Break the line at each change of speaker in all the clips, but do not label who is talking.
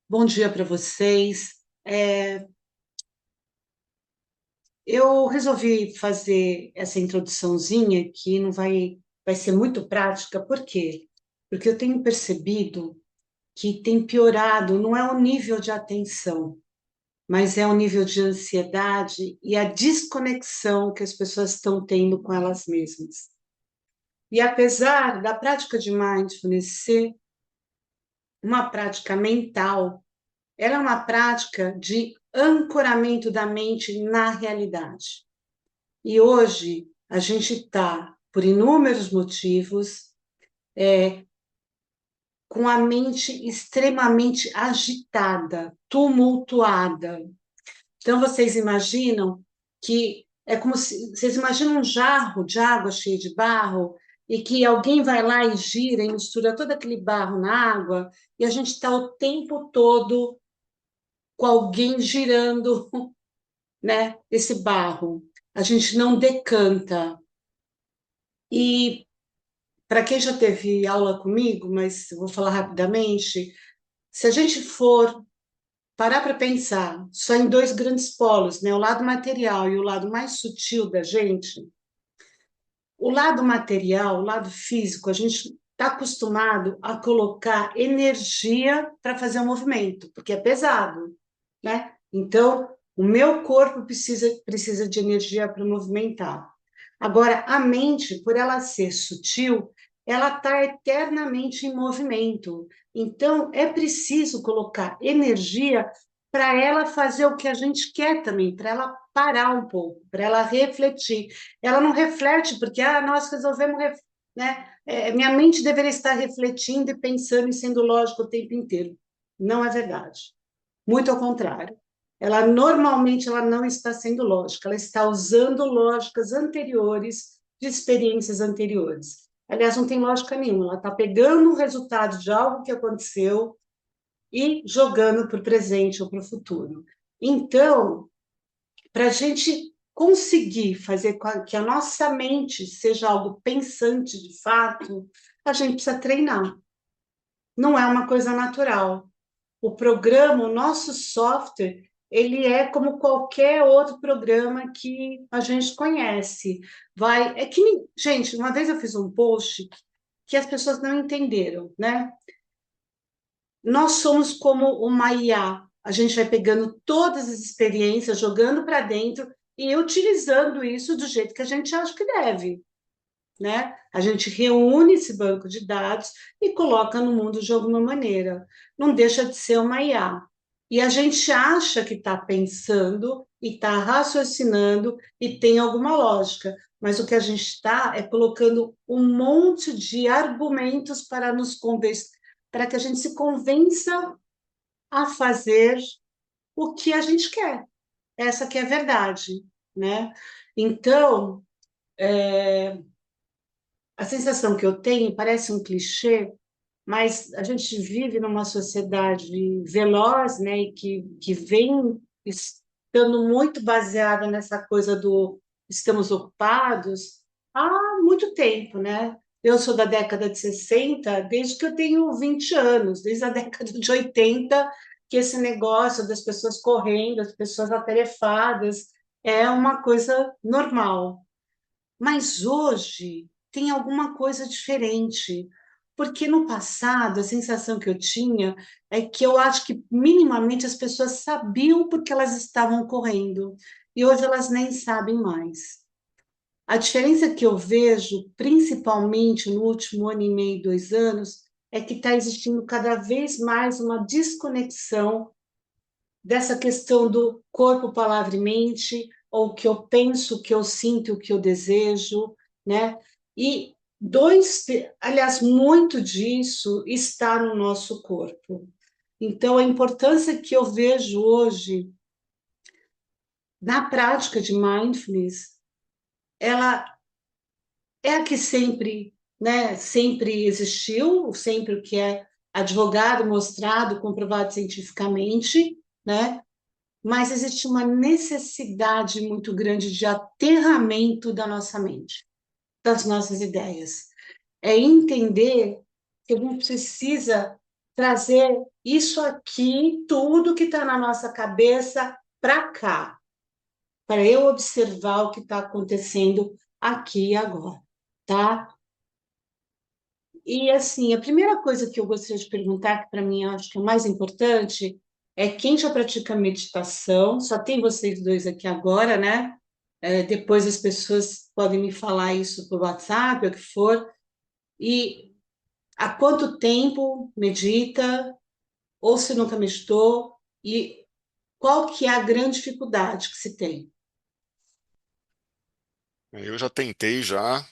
Bom dia para vocês. Eu resolvi fazer essa introduçãozinha que não vai ser muito prática, por quê? Porque eu tenho percebido que tem piorado, não é o nível de atenção, mas é o nível de ansiedade e a desconexão que as pessoas estão tendo com elas mesmas. E apesar da prática de mindfulness ser uma prática mental, ela é uma prática de ancoramento da mente na realidade. E hoje a gente está, por inúmeros motivos, com a mente extremamente agitada, tumultuada. Então vocês imaginam que é como se vocês imaginam um jarro de água cheio de barro e que alguém vai lá e gira e mistura todo aquele barro na água e a gente está o tempo todo com alguém girando, né, esse barro. A gente não decanta. E para quem já teve aula comigo, mas eu vou falar rapidamente, se a gente for parar para pensar só em dois grandes polos, né, o lado material e o lado mais sutil da gente, o lado material, o lado físico, a gente está acostumado a colocar energia para fazer o movimento, porque é pesado, né? Então, o meu corpo precisa de energia para movimentar. Agora, a mente, por ela ser sutil, ela está eternamente em movimento. Então, é preciso colocar energia para ela fazer o que a gente quer também, para ela parar um pouco, para ela refletir. Ela não reflete porque nós resolvemos, né? Minha mente deveria estar refletindo e pensando e sendo lógico o tempo inteiro. Não é verdade. Muito ao contrário. Ela normalmente ela não está sendo lógica, ela está usando lógicas anteriores de experiências anteriores. Aliás, não tem lógica nenhuma, ela está pegando o resultado de algo que aconteceu e jogando para o presente ou para o futuro. Então, para a gente conseguir fazer que a nossa mente seja algo pensante de fato, a gente precisa treinar. Não é uma coisa natural. O programa, o nosso software, ele é como qualquer outro programa que a gente conhece. Gente, uma vez eu fiz um post que as pessoas não entenderam, né? Nós somos como uma IA. A gente vai pegando todas as experiências, jogando para dentro e utilizando isso do jeito que a gente acha que deve, né? A gente reúne esse banco de dados e coloca no mundo de alguma maneira. Não deixa de ser uma IA. E a gente acha que está pensando e está raciocinando e tem alguma lógica, mas o que a gente está é colocando um monte de argumentos para nos convencer, para que a gente se convença a fazer o que a gente quer. Essa que é a verdade, né? Então, a sensação que eu tenho parece um clichê, mas a gente vive numa sociedade veloz, né, e que vem estando muito baseada nessa coisa do estamos ocupados há muito tempo, né? Eu sou da década de 60, desde que eu tenho 20 anos, desde a década de 80, que esse negócio das pessoas correndo, as pessoas atarefadas, é uma coisa normal. Mas hoje tem alguma coisa diferente, porque no passado a sensação que eu tinha é que eu acho que minimamente as pessoas sabiam porque elas estavam correndo e hoje elas nem sabem mais. A diferença que eu vejo, principalmente no último ano e meio, 2 anos, é que está existindo cada vez mais uma desconexão dessa questão do corpo, palavra e mente, ou o que eu penso, o que eu sinto, o que eu desejo, né? E aliás, muito disso está no nosso corpo. Então, a importância que eu vejo hoje na prática de mindfulness, ela é a que sempre, né, sempre existiu, sempre o que é advogado, mostrado, comprovado cientificamente, né? Mas existe uma necessidade muito grande de aterramento da nossa mente, das nossas ideias. É entender que a gente precisa. trazer isso aqui, tudo que está na nossa cabeça, para cá, para eu observar o que está acontecendo aqui e agora, tá? E assim, a primeira coisa que eu gostaria de perguntar, que para mim eu acho que é o mais importante, é quem já pratica meditação, só tem vocês dois aqui agora, né? Depois as pessoas podem me falar isso por WhatsApp, o que for. E há quanto tempo medita, ou se nunca meditou, e qual que é a grande dificuldade que se tem?
Eu já tentei já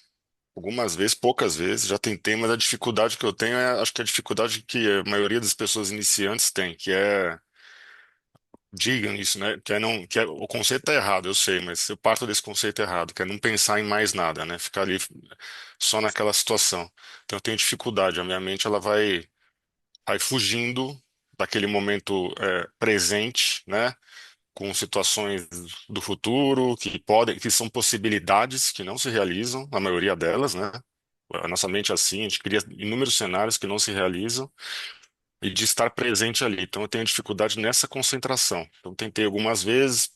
algumas vezes, poucas vezes, já tentei, mas a dificuldade que eu tenho acho que é a dificuldade que a maioria das pessoas iniciantes tem, que é, digam isso, né? Que é não, que é, o conceito é errado, eu sei, mas eu parto desse conceito errado, que é não pensar em mais nada, né? Ficar ali só naquela situação. Então eu tenho dificuldade, a minha mente ela vai fugindo daquele momento presente, né? Com situações do futuro que podem, que são possibilidades que não se realizam, a maioria delas, né? A nossa mente é assim, a gente cria inúmeros cenários que não se realizam e de estar presente ali. Então eu tenho dificuldade nessa concentração. Eu tentei algumas vezes,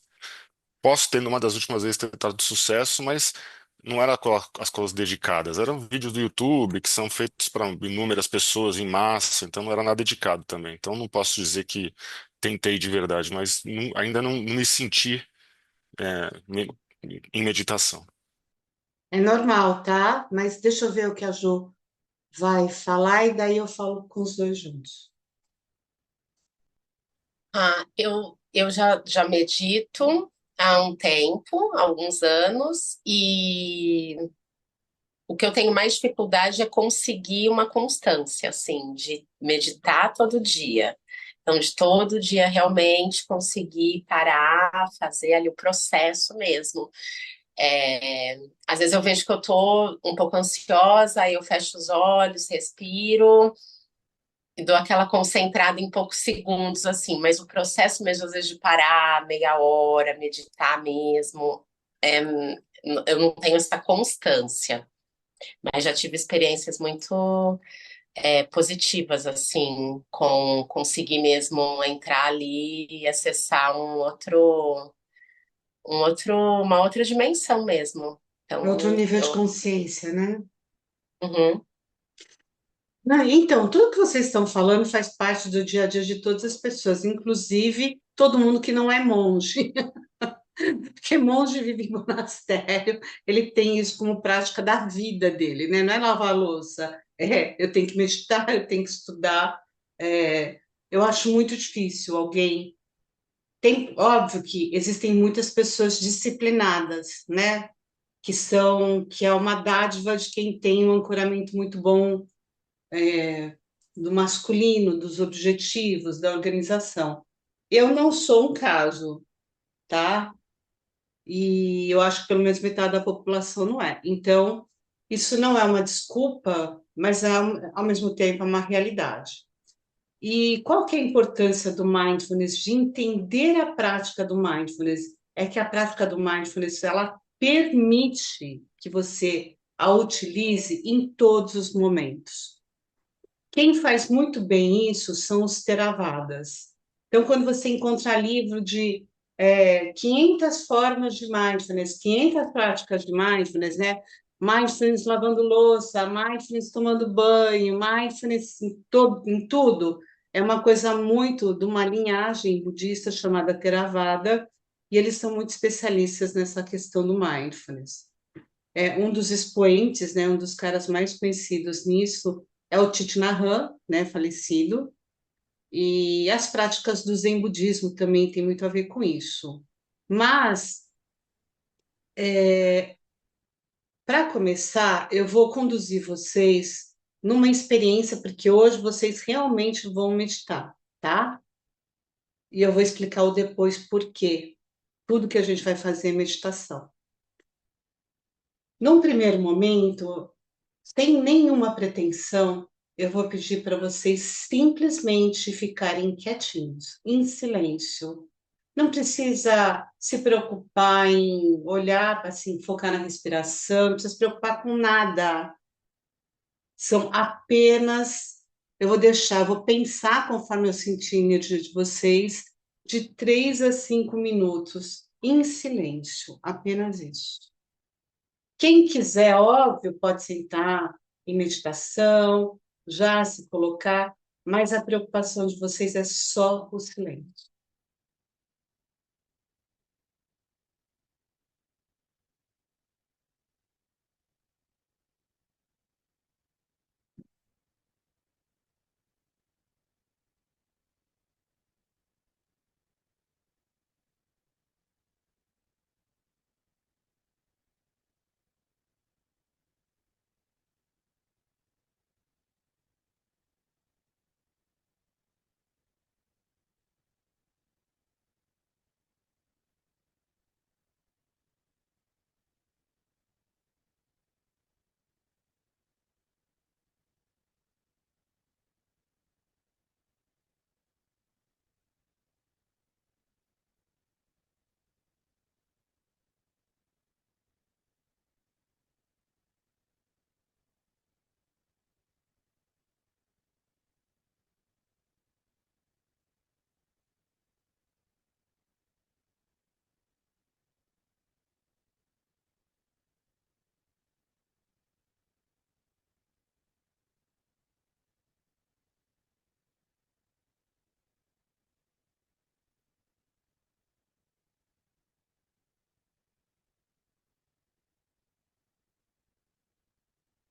posso ter numa das últimas vezes tentado de sucesso, mas não era com as coisas dedicadas, eram vídeos do YouTube que são feitos para inúmeras pessoas em massa, então não era nada dedicado também. Então não posso dizer que tentei de verdade, mas ainda não me senti em meditação.
É normal, tá? Mas deixa eu ver o que a Jo vai falar e daí eu falo com os dois juntos.
Eu já medito há um tempo, há alguns anos, e o que eu tenho mais dificuldade é conseguir uma constância, assim, de meditar todo dia. Então, de todo dia realmente conseguir parar, fazer ali o processo mesmo. É, Às vezes eu vejo que eu tô um pouco ansiosa, aí eu fecho os olhos, respiro e dou aquela concentrada em poucos segundos, assim, mas o processo mesmo, às vezes, de parar meia hora, meditar mesmo, é, eu não tenho essa constância, mas já tive experiências muito positivas, assim, com conseguir mesmo entrar ali e acessar uma outra dimensão mesmo.
É outro
Então,
nível de consciência, né?
uhum,
Então, tudo que vocês estão falando faz parte do dia a dia de todas as pessoas, inclusive todo mundo que não é monge, porque monge vive em monastério, ele tem isso como prática da vida dele, né? Não é lavar louça, eu tenho que meditar, eu tenho que estudar. Eu acho muito difícil alguém. Tem, óbvio que existem muitas pessoas disciplinadas, né? Que é uma dádiva de quem tem um ancoramento muito bom do masculino, dos objetivos, da organização. Eu não sou um caso, tá? E eu acho que pelo menos metade da população não é. Então, isso não é uma desculpa, mas é, ao mesmo tempo é uma realidade. E qual que é a importância do mindfulness, de entender a prática do mindfulness? É que a prática do mindfulness, ela permite que você a utilize em todos os momentos. Quem faz muito bem isso são os Theravadas. Então, quando você encontra livro de 500 formas de mindfulness, 500 práticas de mindfulness, né? Mindfulness lavando louça, mindfulness tomando banho, mindfulness em tudo, é uma coisa muito de uma linhagem budista chamada Theravada, e eles são muito especialistas nessa questão do mindfulness. Um dos expoentes, né, um dos caras mais conhecidos nisso é o Thich Nhat Hanh, né, falecido, e as práticas do Zen budismo também têm muito a ver com isso. Mas, para começar, eu vou conduzir vocês numa experiência, porque hoje vocês realmente vão meditar, tá? E eu vou explicar o depois por quê. Tudo que a gente vai fazer é meditação. Num primeiro momento, sem nenhuma pretensão, eu vou pedir para vocês simplesmente ficarem quietinhos, em silêncio. Não precisa se preocupar em olhar, assim, focar na respiração, não precisa se preocupar com nada. São apenas, eu vou pensar conforme eu sentir a energia de vocês, de 3 a 5 minutos, em silêncio, apenas isso. Quem quiser, óbvio, pode sentar em meditação, já se colocar, mas a preocupação de vocês é só o silêncio.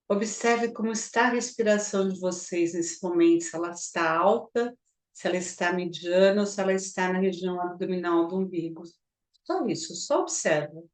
Observe como está a respiração de vocês nesse momento, se ela está alta, se ela está mediana ou se ela está na região abdominal do umbigo. Só isso, só observa.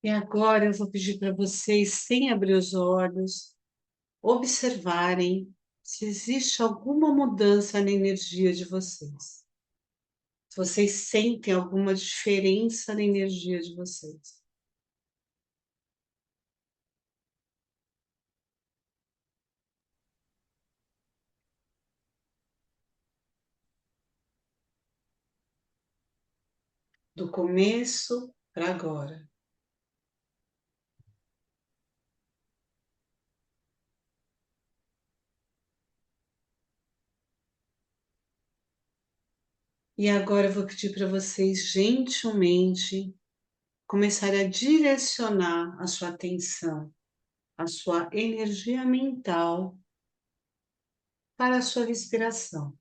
E agora eu vou pedir para vocês, sem abrir os olhos, observarem se existe alguma mudança na energia de vocês. Se vocês sentem alguma diferença na energia de vocês. Do começo para agora. E agora eu vou pedir para vocês gentilmente começarem a direcionar a sua atenção, a sua energia mental para a sua respiração.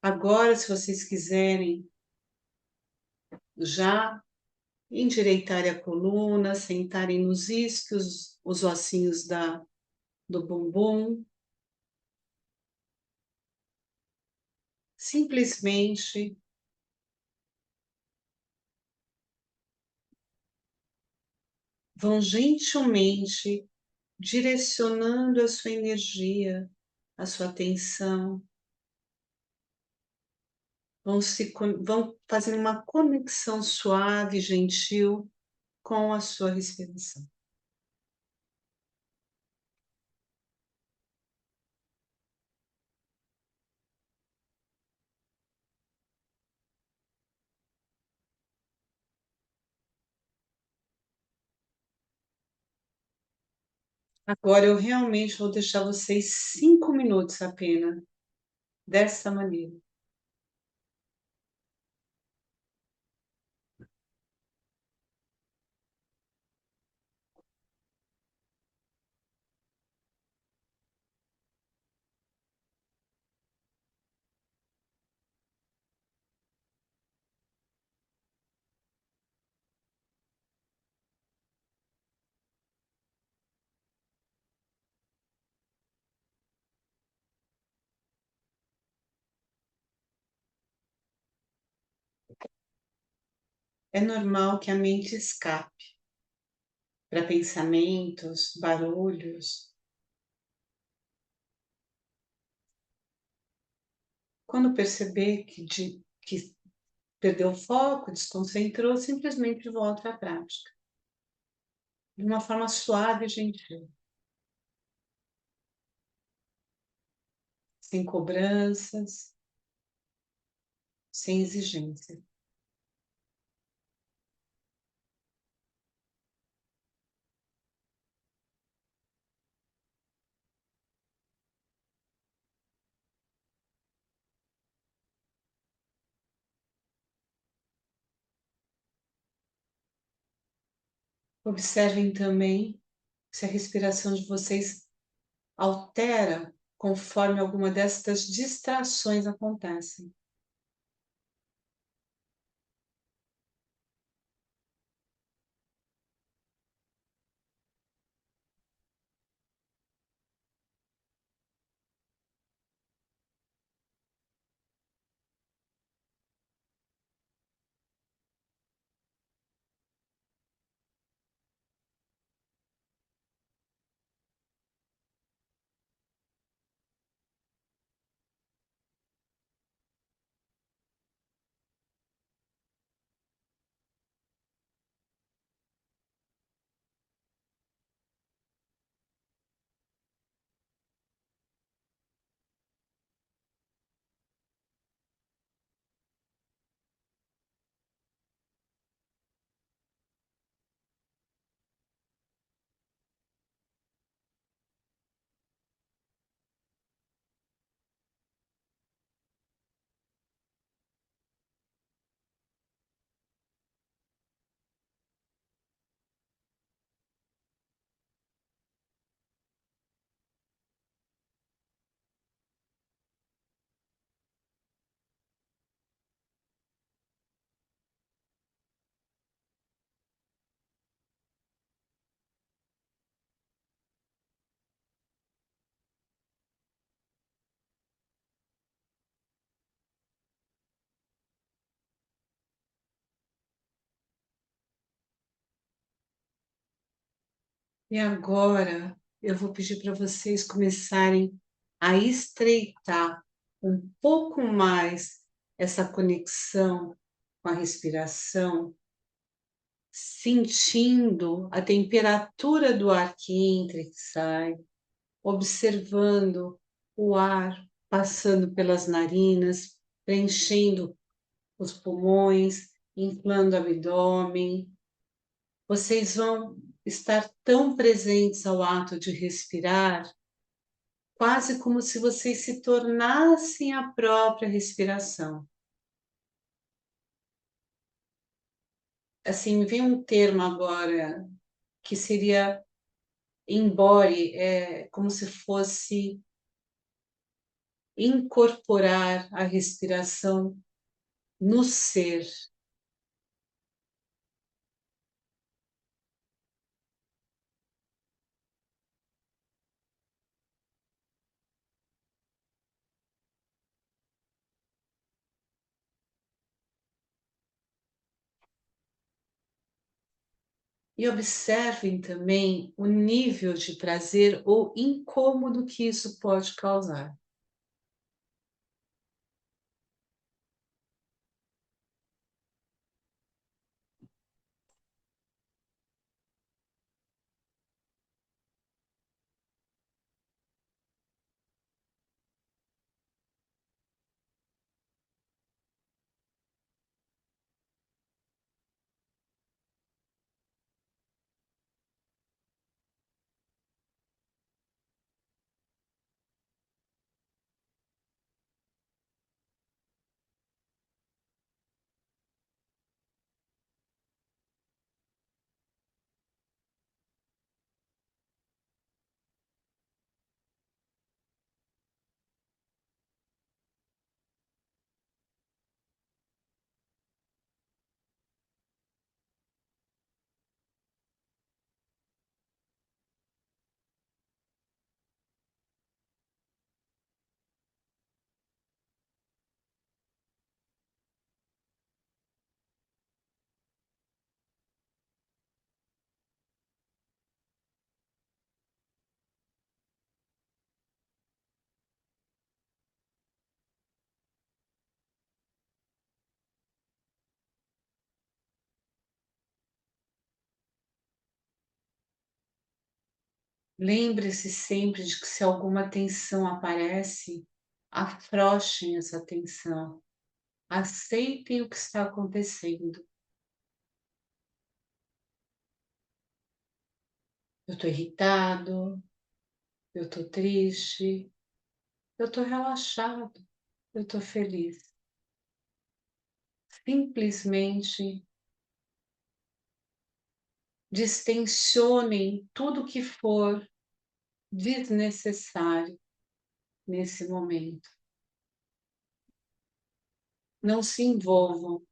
Agora, se vocês quiserem, já endireitarem a coluna, sentarem nos isquios, os ossinhos do bumbum, simplesmente vão gentilmente direcionando a sua energia, a sua atenção vão fazendo uma conexão suave, gentil com a sua respiração. Agora eu realmente vou deixar vocês 5 minutos apenas, dessa maneira. É normal que a mente escape para pensamentos, barulhos. Quando perceber que perdeu o foco, desconcentrou, simplesmente volta à prática, de uma forma suave e gentil, sem cobranças, sem exigência. Observem também se a respiração de vocês altera conforme alguma destas distrações acontecem. E agora eu vou pedir para vocês começarem a estreitar um pouco mais essa conexão com a respiração, sentindo a temperatura do ar que entra e que sai, observando o ar passando pelas narinas, preenchendo os pulmões, inflando o abdômen. Vocês vão estar tão presentes ao ato de respirar, quase como se vocês se tornassem a própria respiração. Assim, me vem um termo agora que seria embody, como se fosse incorporar a respiração no ser. E observem também o nível de prazer ou incômodo que isso pode causar. Lembre-se sempre de que se alguma tensão aparece, afrouxem essa tensão. Aceitem o que está acontecendo. Eu estou irritado, eu estou triste, eu estou relaxado, eu estou feliz. Simplesmente distensionem tudo que for desnecessário nesse momento. Não se envolvam.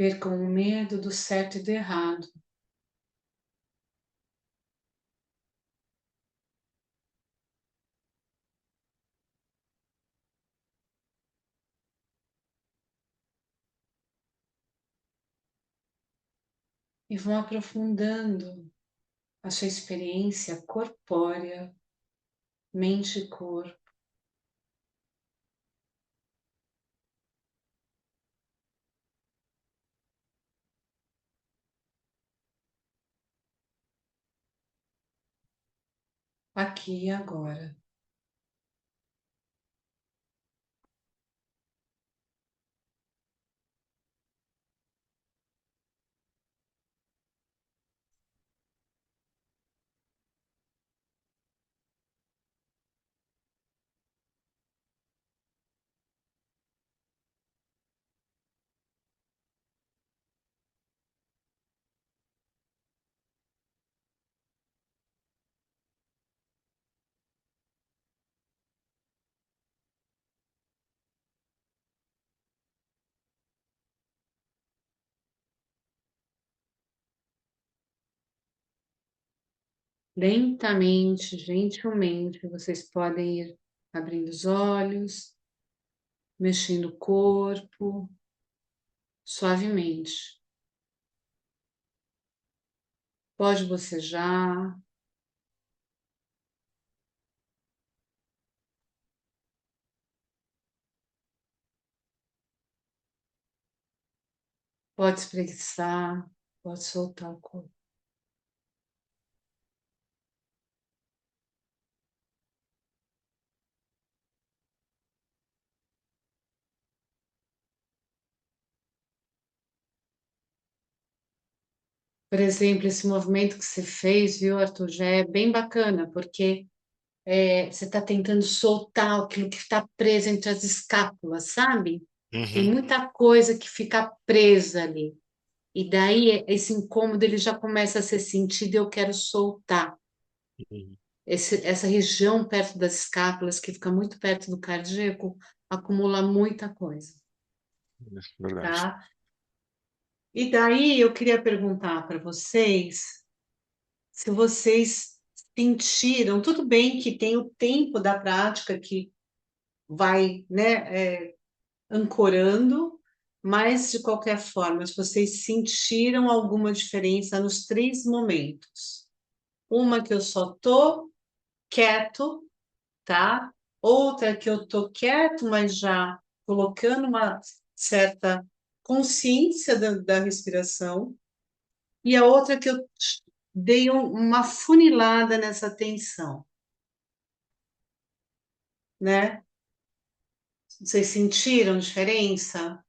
Percam o medo do certo e do errado e vão aprofundando a sua experiência corpórea, mente e corpo, aqui e agora. Lentamente, gentilmente, vocês podem ir abrindo os olhos, mexendo o corpo, suavemente. Pode bocejar, pode espreguiçar, pode soltar o corpo. Por exemplo, esse movimento que você fez, viu, Arthur, já é bem bacana, porque você está tentando soltar aquilo que está preso entre as escápulas, sabe? Tem
Uhum.
muita coisa que fica presa ali. E daí esse incômodo ele já começa a ser sentido e eu quero soltar.
Uhum.
Essa região perto das escápulas, que fica muito perto do cardíaco, acumula muita coisa,
Verdade.
tá? E daí eu queria perguntar para vocês se vocês sentiram, tudo bem que tem o tempo da prática que vai, né, ancorando, mas de qualquer forma, se vocês sentiram alguma diferença nos três momentos. Uma que eu só tô quieto, tá? Outra que eu tô quieto, mas já colocando uma certa consciência da respiração. E a outra que eu dei uma funilada nessa tensão, né? Vocês sentiram diferença?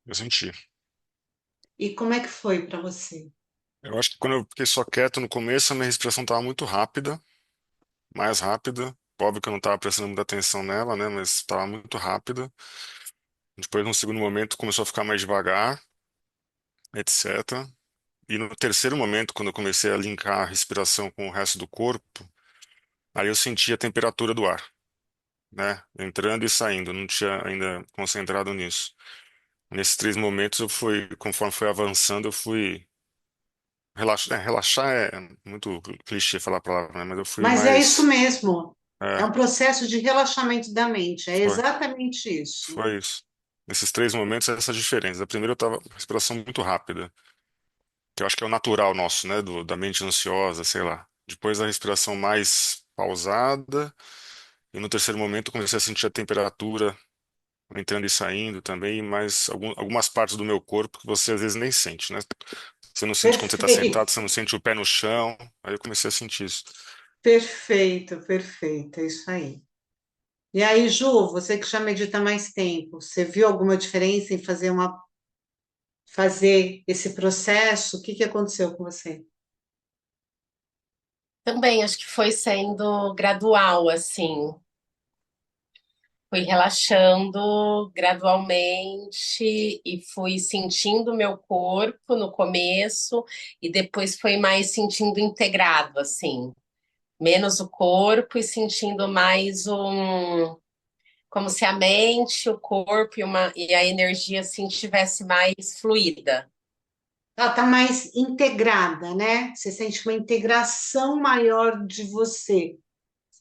Eu senti.
E como é que foi para você?
Eu acho que quando eu fiquei só quieto no começo, a minha respiração estava muito rápida, mais rápida. Óbvio que eu não estava prestando muita atenção nela, né? Mas estava muito rápida. Depois, num segundo momento, começou a ficar mais devagar, etc. E no terceiro momento, quando eu comecei a linkar a respiração com o resto do corpo, aí eu senti a temperatura do ar, né? Entrando e saindo, não tinha ainda concentrado nisso. Nesses 3 momentos eu fui, conforme foi avançando, eu fui relaxar. Relaxar é muito clichê falar a palavra, né? Mas eu fui
Mas é isso
mais.
mesmo. É
É,
um processo de relaxamento da mente. É
foi,
exatamente isso.
foi isso. Nesses 3 momentos, essa diferença. A primeira eu tava com respiração muito rápida, que eu acho que é o natural nosso, né? Da mente ansiosa, sei lá. Depois a respiração mais pausada, e no terceiro momento eu comecei a sentir a temperatura entrando e saindo também, mas algumas partes do meu corpo que você às vezes nem sente, né? Você não sente quando você está sentado, você
Perfeito,
não sente o pé no chão. Aí eu comecei a sentir isso.
perfeito, perfeito. É isso aí. E aí, Ju, você que já medita há mais tempo, você viu alguma diferença em fazer esse processo? O que que aconteceu com você?
Também acho que foi sendo gradual, assim. Fui relaxando gradualmente e fui sentindo meu corpo no começo e depois foi mais sentindo integrado, assim. Menos o corpo e sentindo mais como se a mente, o corpo e a energia assim tivesse mais fluida.
Ela está mais integrada, né? Você sente uma integração maior de você,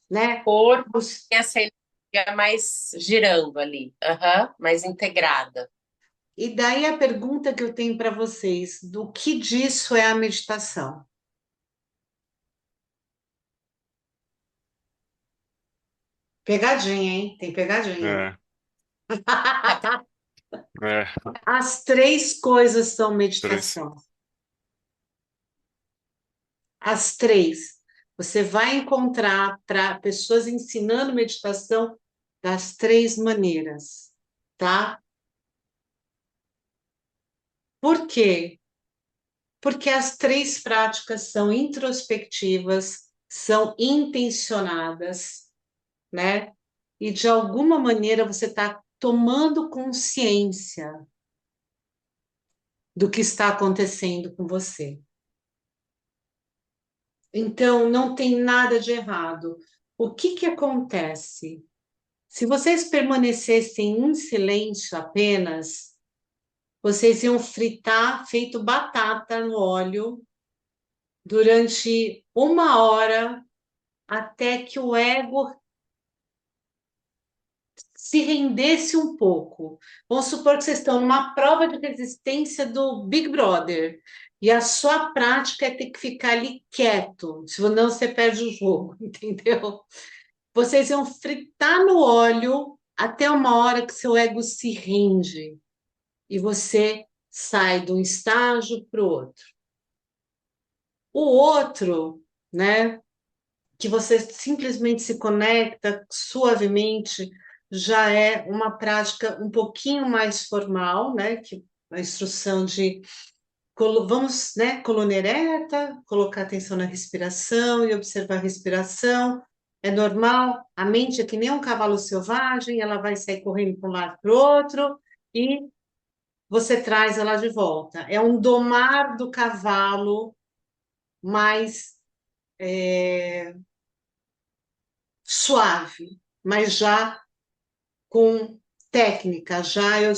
né?
O corpo e essa energia mais girando ali, aham, mais integrada.
E daí a pergunta que eu tenho para vocês, do que disso é a meditação? Pegadinha, hein? Tem pegadinha.
É, é,
As três coisas são
três.
meditação. As três. Você vai encontrar para pessoas ensinando meditação das três maneiras, tá? Por quê? Porque as três práticas são introspectivas, são intencionadas, né? E de alguma maneira você está tomando consciência do que está acontecendo com você. Então, não tem nada de errado. O que que acontece? Se vocês permanecessem em silêncio apenas, vocês iam fritar feito batata no óleo durante 1 hora até que o ego se rendesse um pouco. Vamos supor que vocês estão numa prova de resistência do Big Brother e a sua prática é ter que ficar ali quieto, senão você perde o jogo, entendeu? Vocês iam fritar no óleo até 1 hora que seu ego se rende e você sai de um estágio para o outro. O outro, né, que você simplesmente se conecta suavemente, já é uma prática um pouquinho mais formal, né, que a instrução de vamos, né, coluna ereta, colocar atenção na respiração e observar a respiração. É normal, a mente é que nem um cavalo selvagem, ela vai sair correndo para um lado para o outro e você traz ela de volta. É um domar do cavalo mais suave, mas já com técnica, já eu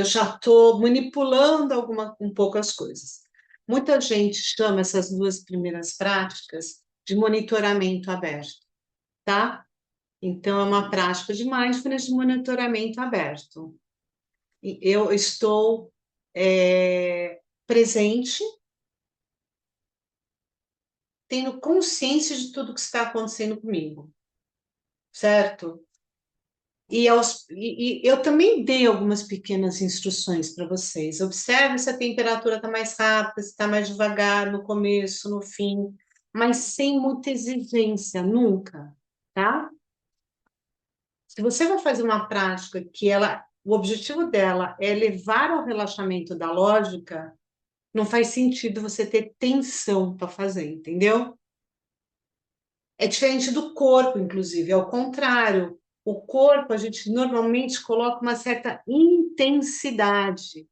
já estou manipulando um pouco as coisas. Muita gente chama essas duas primeiras práticas de monitoramento aberto, tá? Então, é uma prática de mindfulness de monitoramento aberto. E eu estou presente, tendo consciência de tudo que está acontecendo comigo, certo? E eu também dei algumas pequenas instruções para vocês. Observe se a temperatura está mais rápida, se está mais devagar no começo, no fim, mas sem muita exigência, nunca, tá? Se você vai fazer uma prática o objetivo dela é levar ao relaxamento da lógica, não faz sentido você ter tensão para fazer, entendeu? É diferente do corpo, inclusive, é o contrário. O corpo, a gente normalmente coloca uma certa intensidade.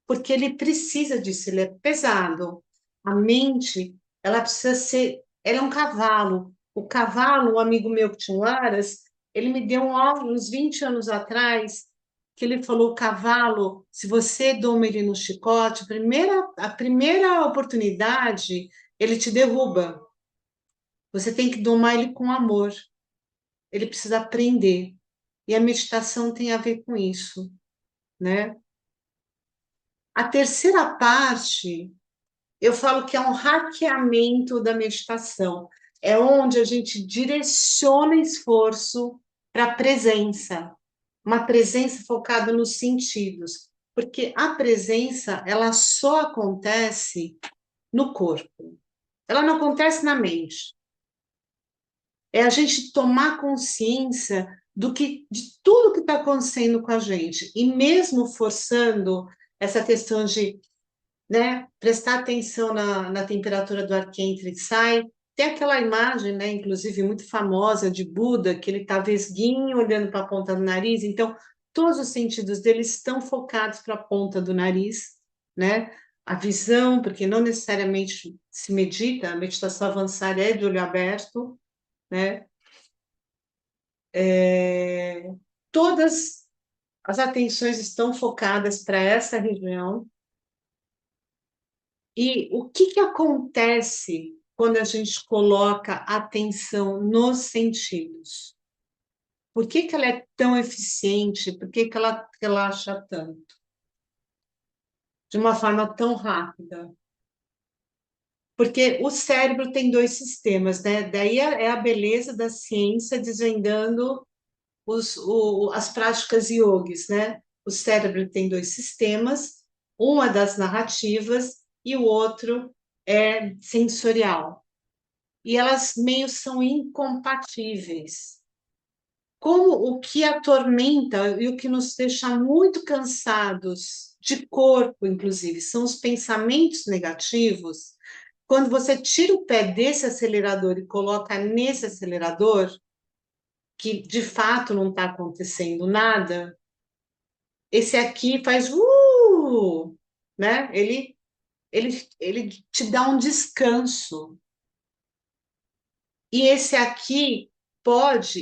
porque ele precisa disso, ele é pesado. A mente, ela precisa ser, ela é um cavalo. O cavalo, um amigo meu que tinha um Aras, ele me deu um áudio uns 20 anos atrás, que ele falou, o cavalo, se você doma ele no chicote, a primeira oportunidade, ele te derruba. Você tem que domar ele com amor. Ele precisa aprender. E a meditação tem a ver com isso, né? A terceira parte, eu falo que é um hackeamento da meditação. É onde a gente direciona esforço para a presença, uma presença focada nos sentidos, porque a presença, ela só acontece no corpo. Ela não acontece na mente. É a gente tomar consciência de tudo que está acontecendo com a gente, e mesmo forçando essa questão de, né, prestar atenção na temperatura do ar que entra e sai. Tem aquela imagem, né, inclusive muito famosa de Buda, que ele está vesguinho olhando para a ponta do nariz, então todos os sentidos dele estão focados para a ponta do nariz, né? A visão, porque não necessariamente se medita, a meditação avançada é de olho aberto, né? Todas as atenções estão focadas para essa região. E o que acontece quando a gente coloca atenção nos sentidos? Por que ela é tão eficiente? Por que ela relaxa tanto? De uma forma tão rápida? Porque o cérebro tem dois sistemas, né? Daí é a beleza da ciência desvendando as práticas yogis, né? O cérebro tem dois sistemas, um é das narrativas e o outro é sensorial. E elas meio são incompatíveis. Como o que atormenta e o que nos deixa muito cansados, de corpo, inclusive, são os pensamentos negativos. Quando você tira o pé desse acelerador e coloca nesse acelerador, que de fato não está acontecendo nada, esse aqui faz né? Ele te dá um descanso. E esse aqui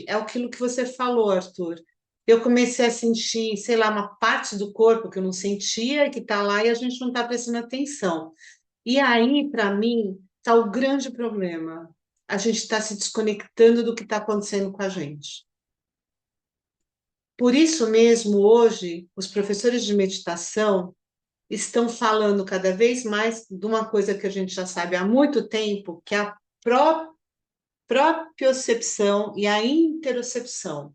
é aquilo que você falou, Arthur. Eu comecei a sentir, sei lá, uma parte do corpo que eu não sentia, que está lá e a gente não está prestando atenção. E aí, para mim, está o grande problema. A gente está se desconectando do que está acontecendo com a gente. Por isso mesmo, hoje, os professores de meditação estão falando cada vez mais de uma coisa que a gente já sabe há muito tempo, que é a propriocepção e a interocepção,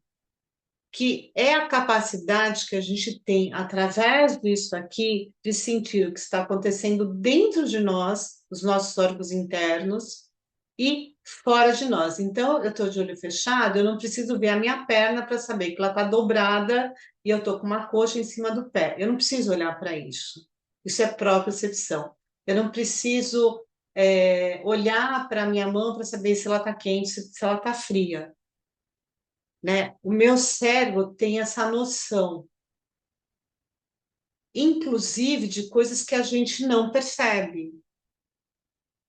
que é a capacidade que a gente tem, através disso aqui, de sentir o que está acontecendo dentro de nós, os nossos órgãos internos, e fora de nós. Então, eu estou de olho fechado, eu não preciso ver a minha perna para saber que ela está dobrada e eu estou com uma coxa em cima do pé. Eu não preciso olhar para isso. Isso é propriocepção. Eu não preciso olhar para a minha mão para saber se ela está quente, se ela está fria, né? O meu cérebro tem essa noção, inclusive de coisas que a gente não percebe.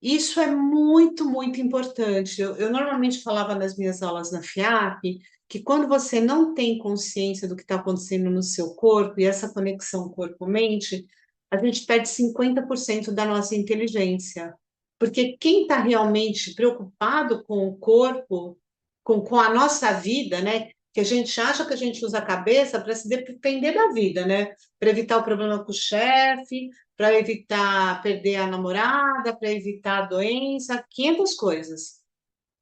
Isso é muito, muito importante. Eu normalmente falava nas minhas aulas na FIAP que quando você não tem consciência do que está acontecendo no seu corpo e essa conexão corpo-mente, a gente perde 50% da nossa inteligência. Porque quem está realmente preocupado com o corpo, com a nossa vida, né? Que a gente acha que a gente usa a cabeça para se depender da vida, né? Para evitar o problema com o chefe, para evitar perder a namorada, para evitar a doença, 500 coisas.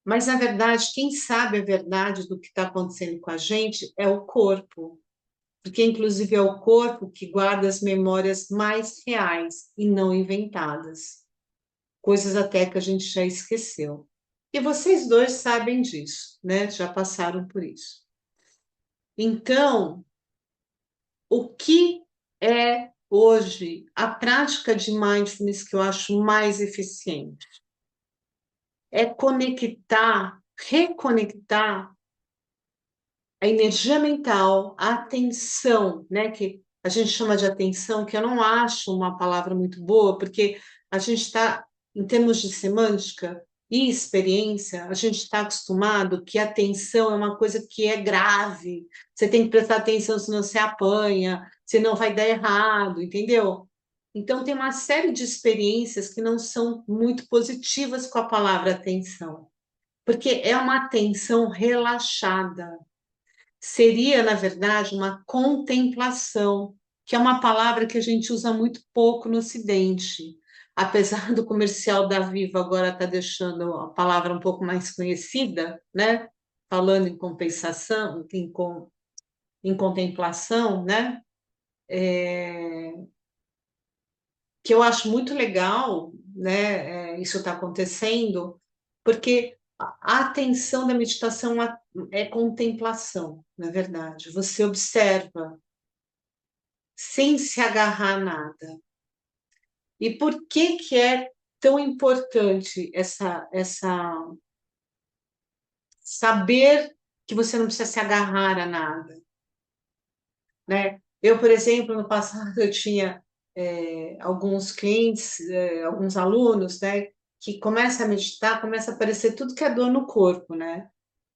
Mas, na verdade, quem sabe a verdade do que está acontecendo com a gente é o corpo, porque, inclusive, é o corpo que guarda as memórias mais reais e não inventadas, coisas até que a gente já esqueceu. E vocês dois sabem disso, né? Já passaram por isso. Então, o que é hoje a prática de mindfulness que eu acho mais eficiente? É conectar, reconectar a energia mental, a atenção, né? Que a gente chama de atenção, que eu não acho uma palavra muito boa, porque a gente está, em termos de semântica e experiência, a gente está acostumado que atenção é uma coisa que é grave, você tem que prestar atenção, senão você apanha, senão vai dar errado, entendeu? Então, tem uma série de experiências que não são muito positivas com a palavra atenção, porque é uma atenção relaxada. Seria, na verdade, uma contemplação, que é uma palavra que a gente usa muito pouco no Ocidente. Apesar do comercial da Vivo agora estar deixando a palavra um pouco mais conhecida, né? Falando em compensação, em contemplação, né? Que eu acho muito legal, né? Isso está acontecendo, porque a atenção da meditação é contemplação, na verdade. Você observa sem se agarrar a nada. E por que que é tão importante essa saber que você não precisa se agarrar a nada, né? Eu, por exemplo, no passado eu tinha alguns clientes, alguns alunos, né, que começa a meditar, começa a aparecer tudo que é dor no corpo, né?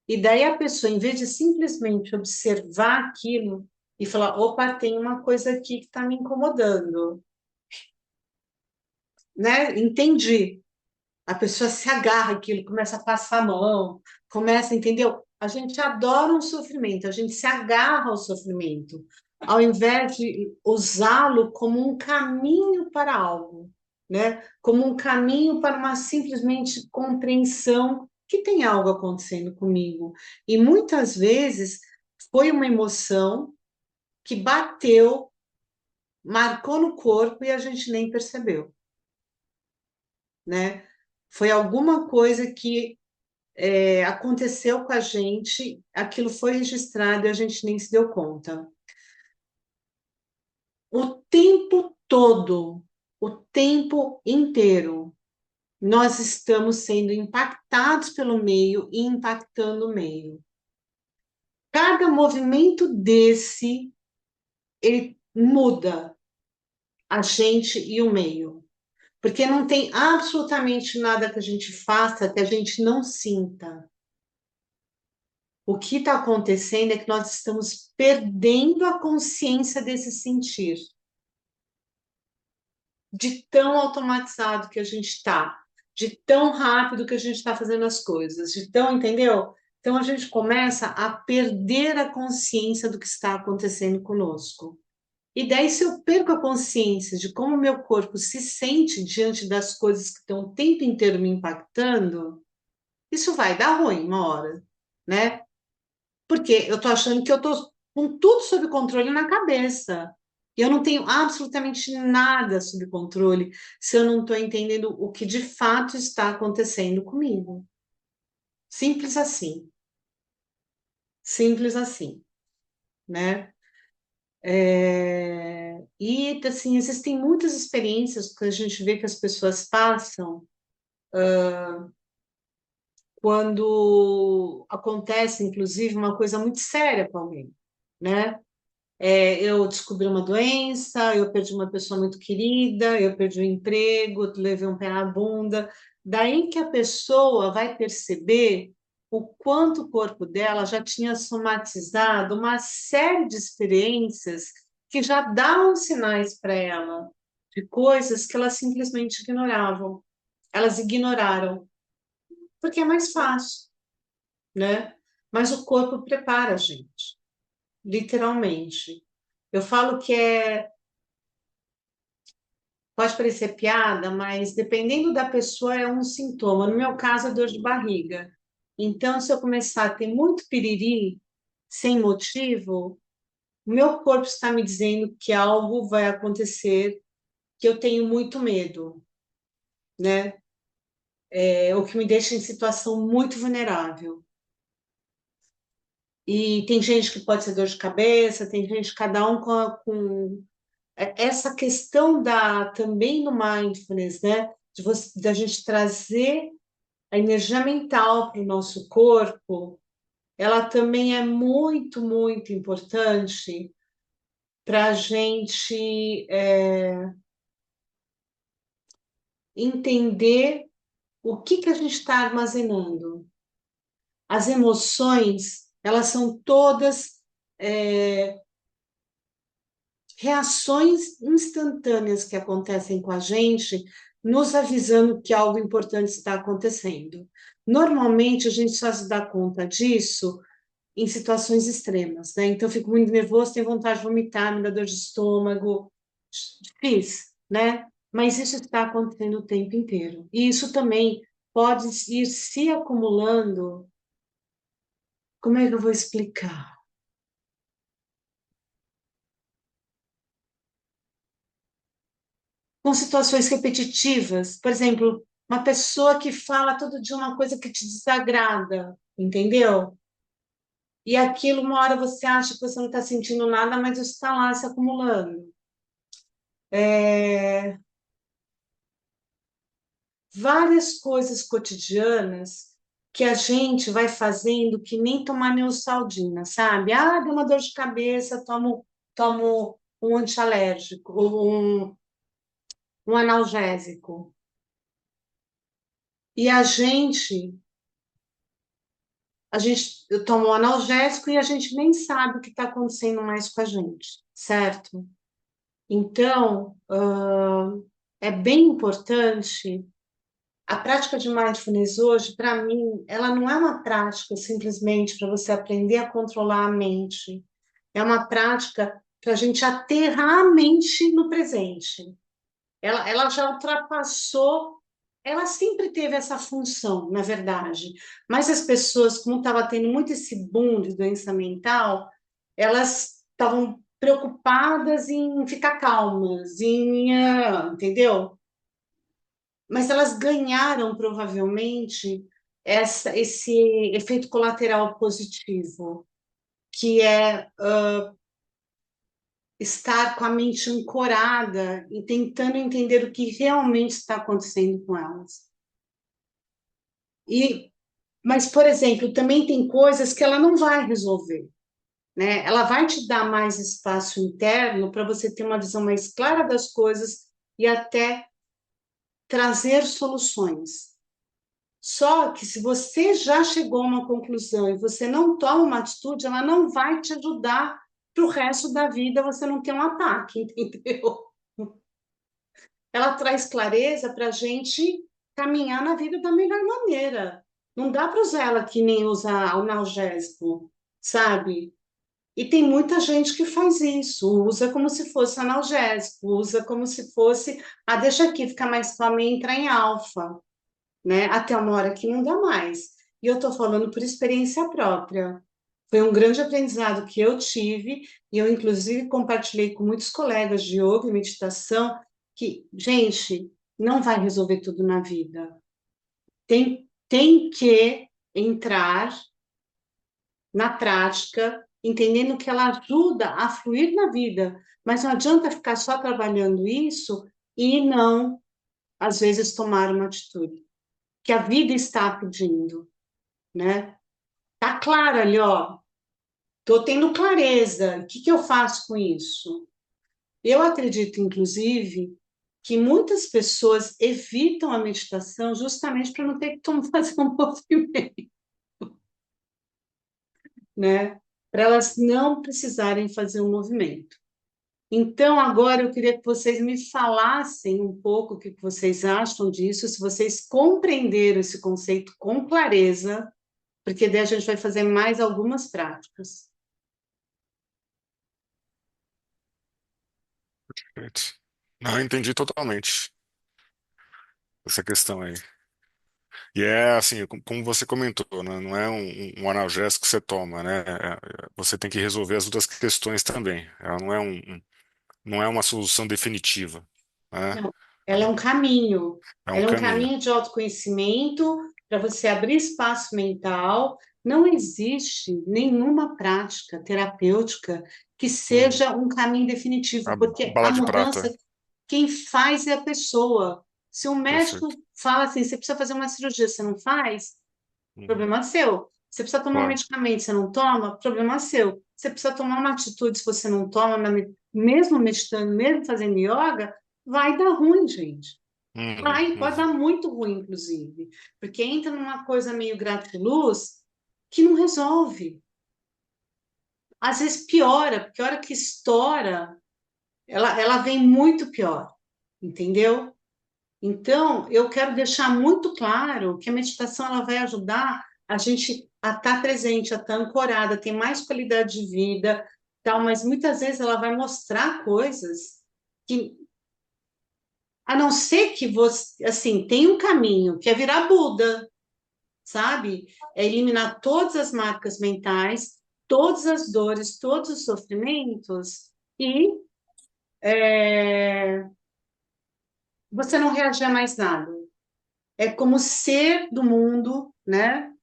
E daí a pessoa, em vez de simplesmente observar aquilo e falar, opa, tem uma coisa aqui que está me incomodando, né? Entendi. A pessoa se agarra aquilo, começa a passar a mão, começa, entendeu? A gente adora um sofrimento, a gente se agarra ao sofrimento, ao invés de usá-lo como um caminho para algo, né? Como um caminho para uma simplesmente compreensão que tem algo acontecendo comigo. E muitas vezes foi uma emoção que bateu, marcou no corpo e a gente nem percebeu, né? Foi alguma coisa que aconteceu com a gente, aquilo foi registrado e a gente nem se deu conta. O tempo todo, o tempo inteiro, nós estamos sendo impactados pelo meio e impactando o meio. Cada movimento desse, ele muda a gente e o meio. Porque não tem absolutamente nada que a gente faça que a gente não sinta. O que está acontecendo é que nós estamos perdendo a consciência desse sentir, de tão automatizado que a gente está, de tão rápido que a gente está fazendo as coisas, de tão, entendeu? Então a gente começa a perder a consciência do que está acontecendo conosco. E daí, se eu perco a consciência de como o meu corpo se sente diante das coisas que estão o tempo inteiro me impactando, isso vai dar ruim uma hora, né? Porque eu estou achando que eu estou com tudo sob controle na cabeça. E eu não tenho absolutamente nada sob controle se eu não estou entendendo o que de fato está acontecendo comigo. Simples assim. Simples assim, né? E, assim, existem muitas experiências que a gente vê que as pessoas passam quando acontece, inclusive, uma coisa muito séria com alguém, né? Eu descobri uma doença, eu perdi uma pessoa muito querida, eu perdi o emprego, levei um pé na bunda. Daí que a pessoa vai perceber o quanto o corpo dela já tinha somatizado uma série de experiências que já davam sinais para ela de coisas que elas simplesmente ignoravam. Elas ignoraram, porque é mais fácil, né? Mas o corpo prepara a gente, literalmente. Eu falo que pode parecer piada, mas dependendo da pessoa é um sintoma. No meu caso, é dor de barriga. Então, se eu começar a ter muito piriri sem motivo, o meu corpo está me dizendo que algo vai acontecer, que eu tenho muito medo, né? O que me deixa em situação muito vulnerável. E tem gente que pode ser dor de cabeça, tem gente, cada um com essa questão também no mindfulness, né? Da gente trazer a energia mental para o nosso corpo, ela também é muito, muito importante para a gente entender o que a gente está armazenando. As emoções, elas são todas reações instantâneas que acontecem com a gente, nos avisando que algo importante está acontecendo. Normalmente, a gente só se dá conta disso em situações extremas, né? Então, eu fico muito nervoso, tenho vontade de vomitar, me dá dor de estômago, difícil, né? Mas isso está acontecendo o tempo inteiro. E isso também pode ir se acumulando. Como é que eu vou explicar? Com situações repetitivas. Por exemplo, uma pessoa que fala todo dia uma coisa que te desagrada, entendeu? E aquilo, uma hora você acha que você não está sentindo nada, mas isso está lá se acumulando. Várias coisas cotidianas que a gente vai fazendo que nem tomar neosaldina, sabe? Ah, deu uma dor de cabeça, tomo um antialérgico, um analgésico. E eu tomo um analgésico e a gente nem sabe o que está acontecendo mais com a gente, certo? Então, é bem importante. A prática de mindfulness hoje, para mim, ela não é uma prática simplesmente para você aprender a controlar a mente. É uma prática para a gente aterrar a mente no presente. Ela já ultrapassou, ela sempre teve essa função, na verdade. Mas as pessoas, como estava tendo muito esse boom de doença mental, elas estavam preocupadas em ficar calmas, entendeu? Mas elas ganharam provavelmente esse efeito colateral positivo, que é estar com a mente ancorada e tentando entender o que realmente está acontecendo com elas. Mas, por exemplo, também tem coisas que ela não vai resolver, né? Ela vai te dar mais espaço interno para você ter uma visão mais clara das coisas e até trazer soluções. Só que se você já chegou a uma conclusão e você não toma uma atitude, ela não vai te ajudar para o resto da vida você não ter um ataque, entendeu? Ela traz clareza para a gente caminhar na vida da melhor maneira. Não dá para usar ela que nem usa analgésico, sabe? E tem muita gente que faz isso, usa como se fosse analgésico, usa como se fosse, deixa aqui ficar mais calma e entrar em alfa, né? Até uma hora que não dá mais. E eu estou falando por experiência própria. Foi um grande aprendizado que eu tive, e eu, inclusive, compartilhei com muitos colegas de yoga e meditação, que, gente, não vai resolver tudo na vida. Tem que entrar na prática, entendendo que ela ajuda a fluir na vida, mas não adianta ficar só trabalhando isso e não, às vezes, tomar uma atitude que a vida está pedindo, né? Tá claro ali, ó. Tô tendo clareza. O que eu faço com isso? Eu acredito, inclusive, que muitas pessoas evitam a meditação justamente para não ter que fazer um movimento, né? Para elas não precisarem fazer um movimento. Então, agora eu queria que vocês me falassem um pouco o que vocês acham disso, se vocês compreenderam esse conceito com clareza, porque daí a gente vai fazer mais algumas práticas.
Perfeito. Não, entendi totalmente essa questão aí. E é assim, como você comentou, né? Não é um analgésico que você toma, né? Você tem que resolver as outras questões também. Ela não é uma solução definitiva, né?
Não, ela é um caminho.
É um
Ela é um
caminho.
caminho de autoconhecimento para você abrir espaço mental. Não existe nenhuma prática terapêutica que
Uhum.
seja um caminho definitivo,
A
porque a
bala de
mudança,
prata.
quem faz é a pessoa. Se o médico
Perfeito.
fala assim, você precisa fazer uma cirurgia, você não faz,
Uhum.
problema seu. Você precisa tomar um
Claro.
medicamento, você não toma, problema seu. Você precisa tomar uma atitude, se você não toma, mesmo meditando, mesmo fazendo yoga, vai dar ruim, gente. Pode dar
uhum.
muito ruim, inclusive, porque entra numa coisa meio gratiluz que não resolve. Às vezes piora, porque a hora que estoura, ela vem muito pior, entendeu? Então, eu quero deixar muito claro que a meditação ela vai ajudar a gente a estar presente, a estar ancorada, a ter mais qualidade de vida, tal, mas muitas vezes ela vai mostrar coisas que, a não ser que você, assim, tem um caminho, que é virar Buda, sabe? É eliminar todas as marcas mentais, todas as dores, todos os sofrimentos e você não reagir a mais nada. É como ser do mundo, né?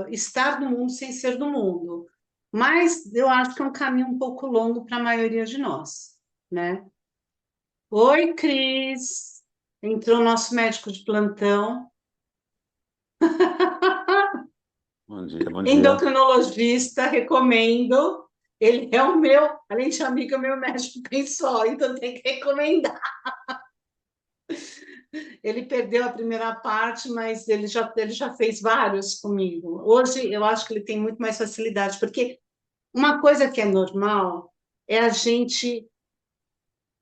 Estar no mundo sem ser do mundo. Mas eu acho que é um caminho um pouco longo para a maioria de nós, né? Oi, Cris. Entrou o nosso médico de plantão,
Bom dia, bom dia.
endocrinologista, recomendo. Ele é o meu, além de amigo, é o meu médico pessoal, então tem que recomendar. Ele perdeu a primeira parte, mas ele já fez vários comigo. Hoje eu acho que ele tem muito mais facilidade, porque uma coisa que é normal é a gente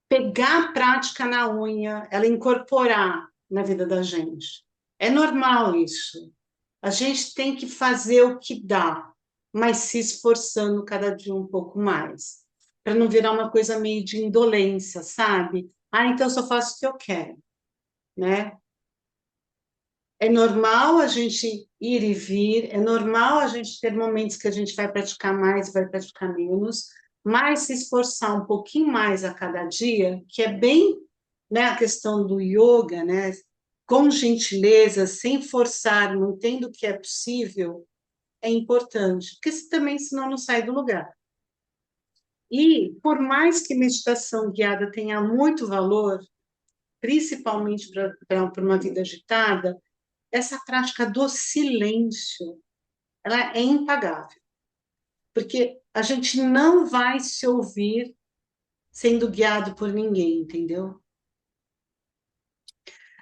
pegar a prática na unha, ela incorporar na vida da gente. É normal isso. A gente tem que fazer o que dá, mas se esforçando cada dia um pouco mais, para não virar uma coisa meio de indolência, sabe? Ah, então eu só faço o que eu quero, né? É normal a gente ir e vir, é normal a gente ter momentos que a gente vai praticar mais, vai praticar menos, mas se esforçar um pouquinho mais a cada dia, que é bem, né, a questão do yoga, né, com gentileza, sem forçar, mantendo o que é possível, é importante, porque também senão não sai do lugar. E por mais que meditação guiada tenha muito valor, principalmente para uma vida agitada, essa prática do silêncio, ela é impagável, porque a gente não vai se ouvir sendo guiado por ninguém, entendeu?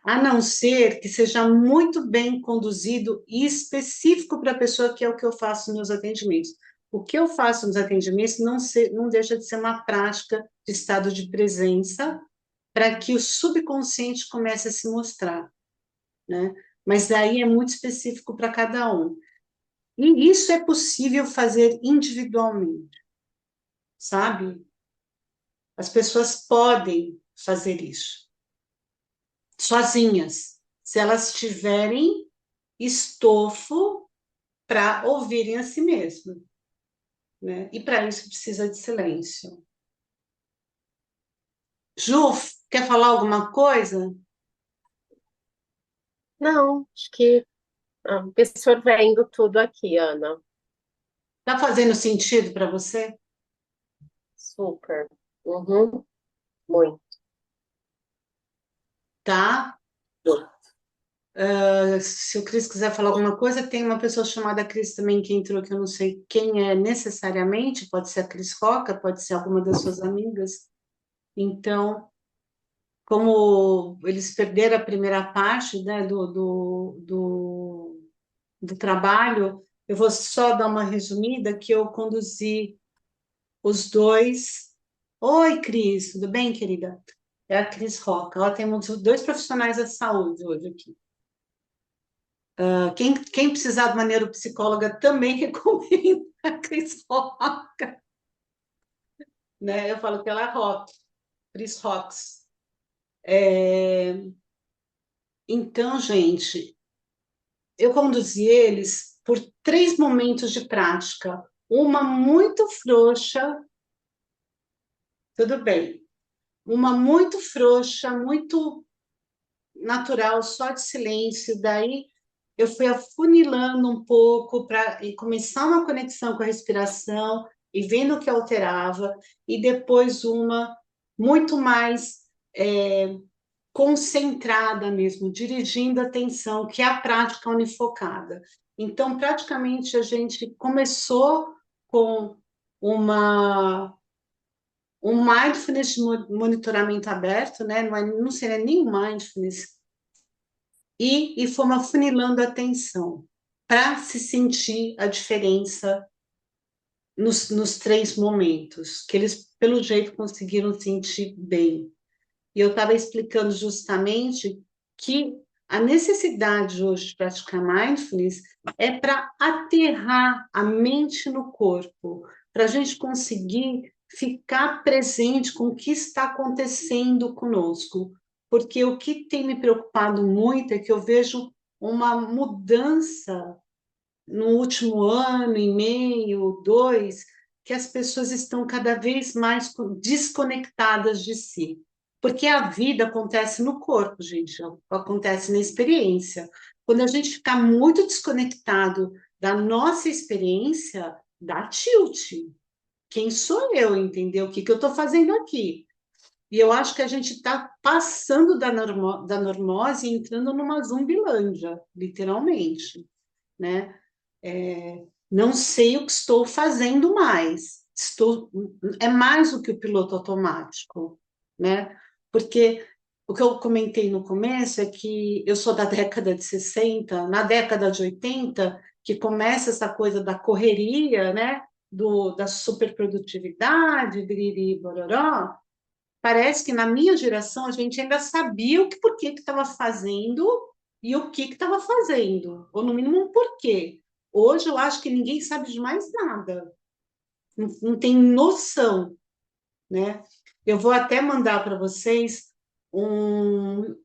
A não ser que seja muito bem conduzido e específico para a pessoa, que é o que eu faço nos meus atendimentos. O que eu faço nos atendimentos não deixa de ser uma prática de estado de presença para que o subconsciente comece a se mostrar, né? Mas daí é muito específico para cada um. E isso é possível fazer individualmente, sabe? As pessoas podem fazer isso sozinhas, se elas tiverem estofo para ouvirem a si mesmas, né? E para isso precisa de silêncio. Ju, quer falar alguma coisa?
Não, acho que absorvendo tudo aqui, Ana.
Tá fazendo sentido para você?
Super. Uhum, muito.
Tá? Se o Cris quiser falar alguma coisa, tem uma pessoa chamada Cris também que entrou, que eu não sei quem é necessariamente, pode ser a Cris Roca, pode ser alguma das suas amigas. Então, como eles perderam a primeira parte, né, do trabalho, eu vou só dar uma resumida que eu conduzi os dois. Oi, Cris, tudo bem, querida? É a Cris Roca. Ela tem dois profissionais da saúde hoje aqui. Quem precisar de uma neuropsicóloga também recomendo a Cris Roca, né? Eu falo que ela é rock, Cris Rocks. Então, gente, eu conduzi eles por 3 momentos de prática. Uma muito frouxa, tudo bem. Uma muito frouxa, muito natural, só de silêncio. Daí eu fui afunilando um pouco para começar uma conexão com a respiração e vendo o que alterava. E depois uma muito mais concentrada mesmo, dirigindo a atenção, que é a prática unifocada. Então, praticamente, a gente começou com uma um mindfulness de monitoramento aberto, né? Não seria nem um mindfulness, e fomos afunilando a atenção para se sentir a diferença nos 3 momentos, que eles, pelo jeito, conseguiram sentir bem. E eu estava explicando justamente que a necessidade hoje de praticar mindfulness é para aterrar a mente no corpo, para a gente conseguir ficar presente com o que está acontecendo conosco. Porque o que tem me preocupado muito é que eu vejo uma mudança no último ano e meio, 2, que as pessoas estão cada vez mais desconectadas de si. Porque a vida acontece no corpo, gente, acontece na experiência. Quando a gente fica muito desconectado da nossa experiência, dá tilt. Quem sou eu, entendeu? O que eu estou fazendo aqui? E eu acho que a gente está passando da normose e entrando numa zumbilândia, literalmente, né? Não sei o que estou fazendo mais. É mais do que o piloto automático, né? Porque o que eu comentei no começo é que eu sou da década de 60, na década de 80, que começa essa coisa da correria, né? Da superprodutividade, biriri, bororó. Parece que na minha geração a gente ainda sabia por que estava fazendo e o que estava fazendo, ou no mínimo um porquê. Hoje eu acho que ninguém sabe de mais nada, não tem noção, né? Eu vou até mandar para vocês um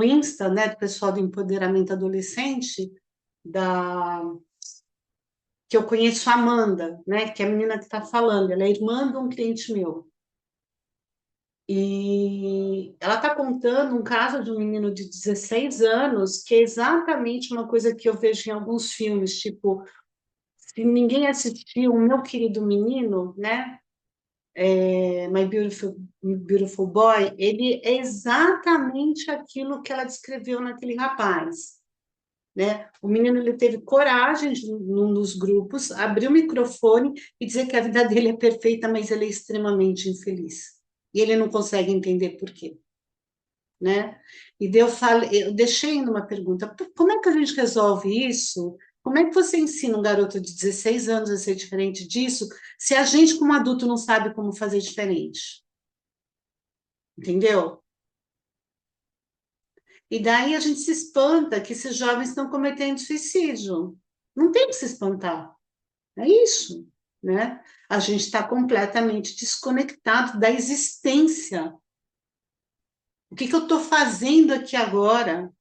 Insta, né, do pessoal do empoderamento adolescente, da que eu conheço a Amanda, né, que é a menina que está falando, ela é irmã de um cliente meu. E ela está contando um caso de um menino de 16 anos, que é exatamente uma coisa que eu vejo em alguns filmes, tipo, se ninguém assistiu, o Meu Querido Menino, né? My Beautiful Boy, ele é exatamente aquilo que ela descreveu naquele rapaz, né? O menino ele teve coragem de, num dos grupos, abrir o microfone e dizer que a vida dele é perfeita, mas ele é extremamente infeliz. E ele não consegue entender por quê, né? E daí eu deixei ainda uma pergunta: como é que a gente resolve isso? Como é que você ensina um garoto de 16 anos a ser diferente disso, se a gente, como adulto, não sabe como fazer diferente? Entendeu? E daí a gente se espanta que esses jovens estão cometendo suicídio. Não tem que se espantar. É isso, né? A gente está completamente desconectado da existência. O que eu estou fazendo aqui agora?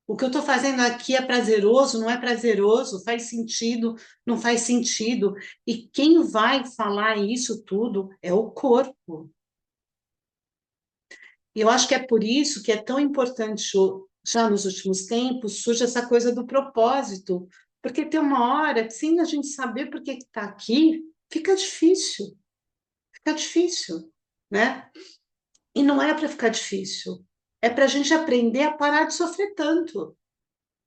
O que eu estou fazendo aqui é prazeroso, não é prazeroso, faz sentido, não faz sentido. E quem vai falar isso tudo é o corpo. E eu acho que é por isso que é tão importante, já nos últimos tempos, surge essa coisa do propósito. Porque tem uma hora que, sem a gente saber por que está aqui, fica difícil, né? E não é para ficar difícil, é para a gente aprender a parar de sofrer tanto.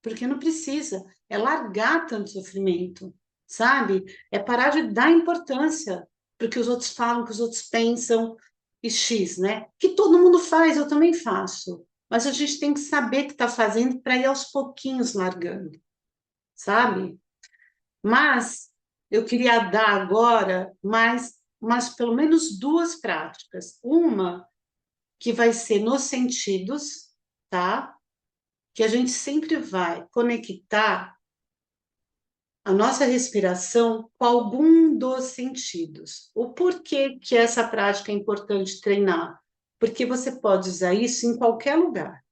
Porque não precisa, é largar tanto sofrimento, sabe? É parar de dar importância para o que os outros falam, que os outros pensam, e X, né? Que todo mundo faz, eu também faço. Mas a gente tem que saber que está fazendo para ir aos pouquinhos largando, sabe? Mas eu queria dar agora mais pelo menos 2 práticas. Uma que vai ser nos sentidos, tá? Que a gente sempre vai conectar a nossa respiração com algum dos sentidos. O porquê que essa prática é importante treinar? Porque você pode usar isso em qualquer lugar.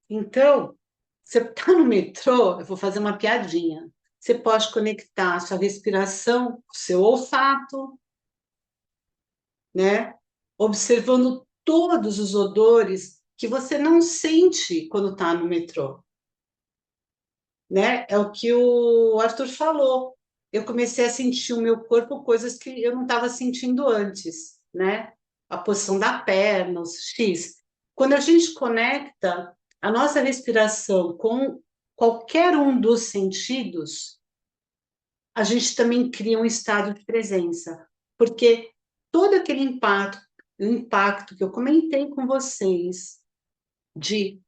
Então, você está no metrô, eu vou fazer uma piadinha. Você pode conectar a sua respiração com o seu olfato, né? Observando todos os odores que você não sente quando está no metrô, né? É o que o Arthur falou. Eu comecei a sentir o meu corpo coisas que eu não estava sentindo antes, né? A posição da perna, os X. Quando a gente conecta a nossa respiração com qualquer um dos sentidos, a gente também cria um estado de presença, porque todo aquele impacto que eu comentei com vocês, de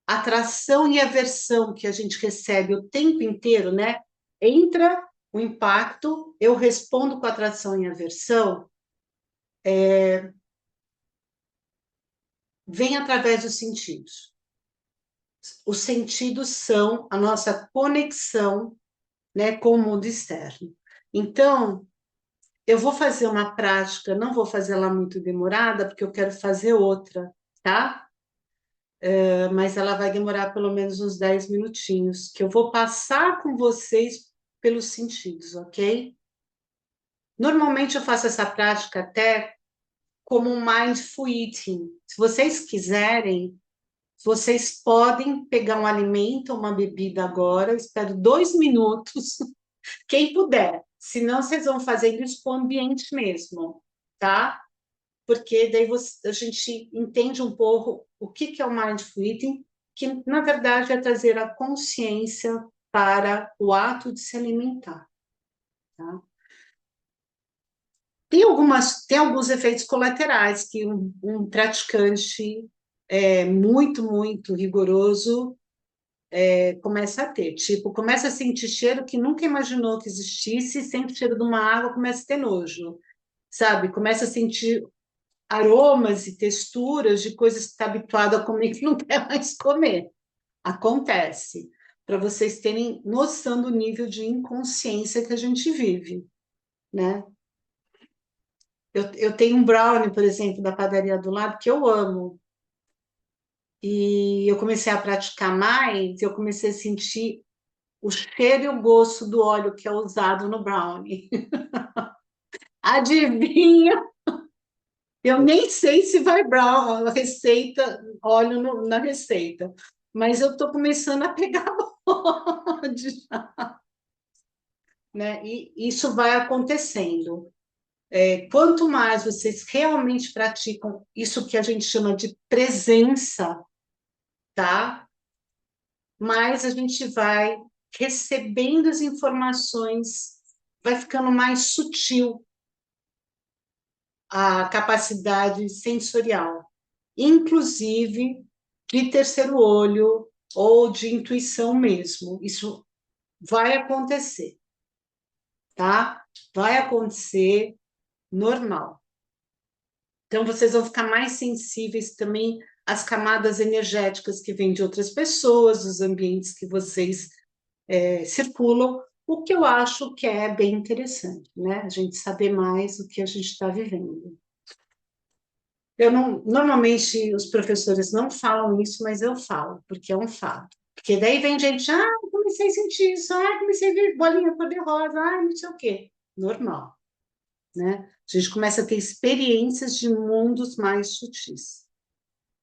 atração e aversão que a gente recebe o tempo inteiro, né? Entra o impacto, eu respondo com atração e aversão, vem através dos sentidos. Os sentidos são a nossa conexão, né, com o mundo externo. Então, eu vou fazer uma prática, não vou fazer ela muito demorada, porque eu quero fazer outra, tá? Mas ela vai demorar pelo menos uns 10 minutinhos, que eu vou passar com vocês pelos sentidos, ok? Normalmente eu faço essa prática até como um mindful eating. Se vocês quiserem, vocês podem pegar um alimento, uma bebida agora, eu espero 2 minutos, quem puder. Senão, vocês vão fazendo isso com o ambiente mesmo, tá? Porque daí a gente entende um pouco o que é o mindful eating, que na verdade é trazer a consciência para o ato de se alimentar, tá? Tem alguns efeitos colaterais que um praticante muito rigoroso começa a ter. Tipo, começa a sentir cheiro que nunca imaginou que existisse, sente o cheiro de uma água, começa a ter nojo, sabe? Começa a sentir aromas e texturas de coisas que está habituado a comer que não quer mais comer. Acontece. Para vocês terem noção do nível de inconsciência que a gente vive, né? Eu tenho um brownie, por exemplo, da padaria do lado, que eu amo. E eu comecei a praticar mais, eu comecei a sentir o cheiro e o gosto do óleo que é usado no brownie. Adivinha? Eu nem sei se vai brown, a receita, óleo na receita, mas eu estou começando a pegar bode, né? E isso vai acontecendo. Quanto mais vocês realmente praticam isso que a gente chama de presença, tá? Mais a gente vai recebendo as informações, vai ficando mais sutil a capacidade sensorial, inclusive de terceiro olho ou de intuição mesmo. Isso vai acontecer, tá? Vai acontecer normal. Então, vocês vão ficar mais sensíveis também às camadas energéticas que vêm de outras pessoas, dos ambientes que vocês circulam, o que eu acho que é bem interessante, né? A gente saber mais o que a gente está vivendo. Eu não, normalmente os professores não falam isso, mas eu falo, porque é um fato. Porque daí vem gente, comecei a sentir isso, comecei a ver bolinha cor-de-rosa, não sei o quê. Normal, né? A gente começa a ter experiências de mundos mais sutis.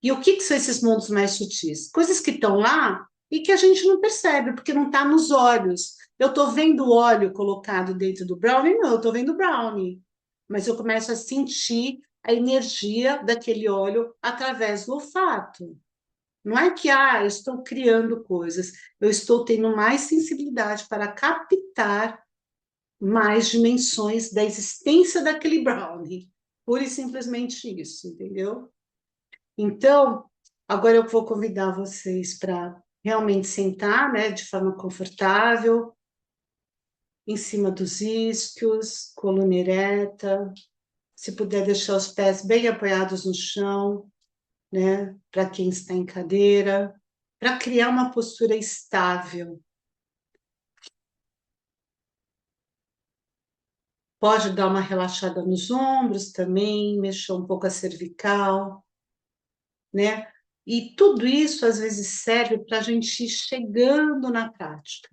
E o que são esses mundos mais sutis? Coisas que estão lá e que a gente não percebe, porque não está nos olhos. Eu estou vendo o óleo colocado dentro do brownie? Não, eu estou vendo o brownie. Mas eu começo a sentir a energia daquele óleo através do olfato. Não é que eu estou criando coisas, eu estou tendo mais sensibilidade para captar mais dimensões da existência daquele brownie. Pura e simplesmente isso, entendeu? Então, agora eu vou convidar vocês para realmente sentar, né, de forma confortável, em cima dos isquios, coluna ereta, se puder deixar os pés bem apoiados no chão, né, para quem está em cadeira, para criar uma postura estável. Pode dar uma relaxada nos ombros também, mexer um pouco a cervical, né? E tudo isso às vezes serve para a gente ir chegando na prática.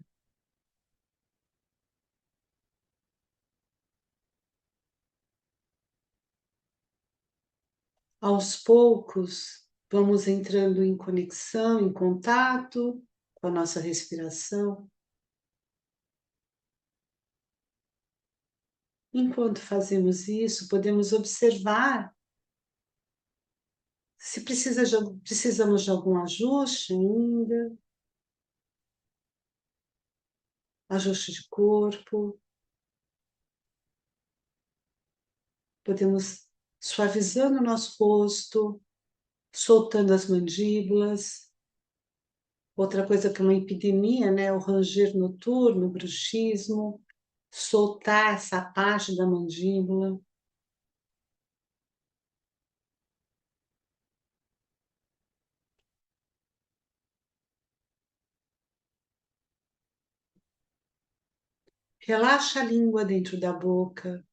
Aos poucos, vamos entrando em conexão, em contato com a nossa respiração. Enquanto fazemos isso, podemos observar se precisamos de algum ajuste ainda, ajuste de corpo. Podemos suavizando o nosso rosto, soltando as mandíbulas. Outra coisa que é uma epidemia, né? O ranger noturno, o bruxismo. Soltar essa parte da mandíbula. Relaxa a língua dentro da boca.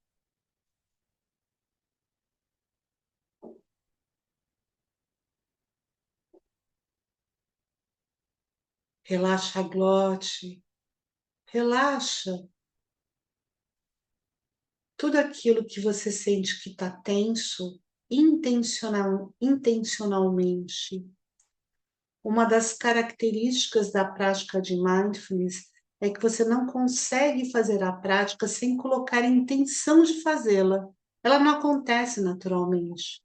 Relaxa a glote. Relaxa tudo aquilo que você sente que está tenso intencionalmente. Uma das características da prática de mindfulness é que você não consegue fazer a prática sem colocar intenção de fazê-la. Ela não acontece naturalmente.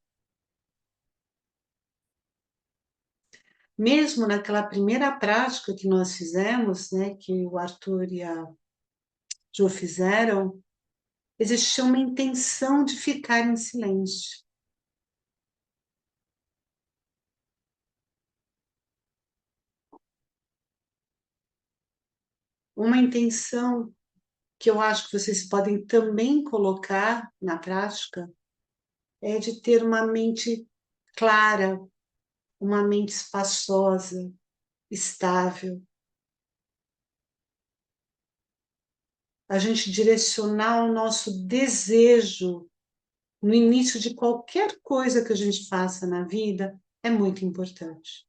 Mesmo naquela primeira prática que nós fizemos, né, que o Arthur e a Jo fizeram, existia uma intenção de ficar em silêncio. Uma intenção que eu acho que vocês podem também colocar na prática é de ter uma mente clara, uma mente espaçosa, estável. A gente direcionar o nosso desejo no início de qualquer coisa que a gente faça na vida é muito importante.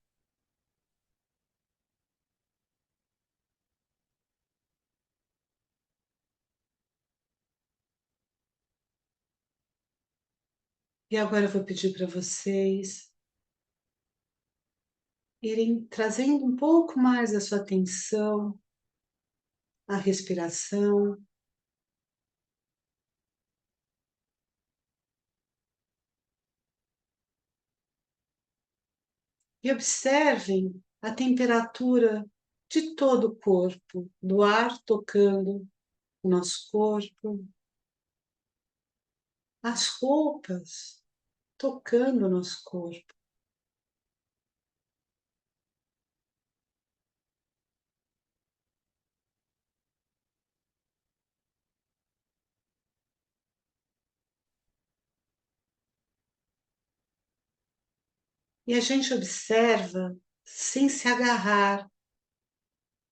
E agora eu vou pedir para vocês irem trazendo um pouco mais a sua atenção à respiração. E observem a temperatura de todo o corpo, do ar tocando o nosso corpo, as roupas tocando o nosso corpo. E a gente observa sem se agarrar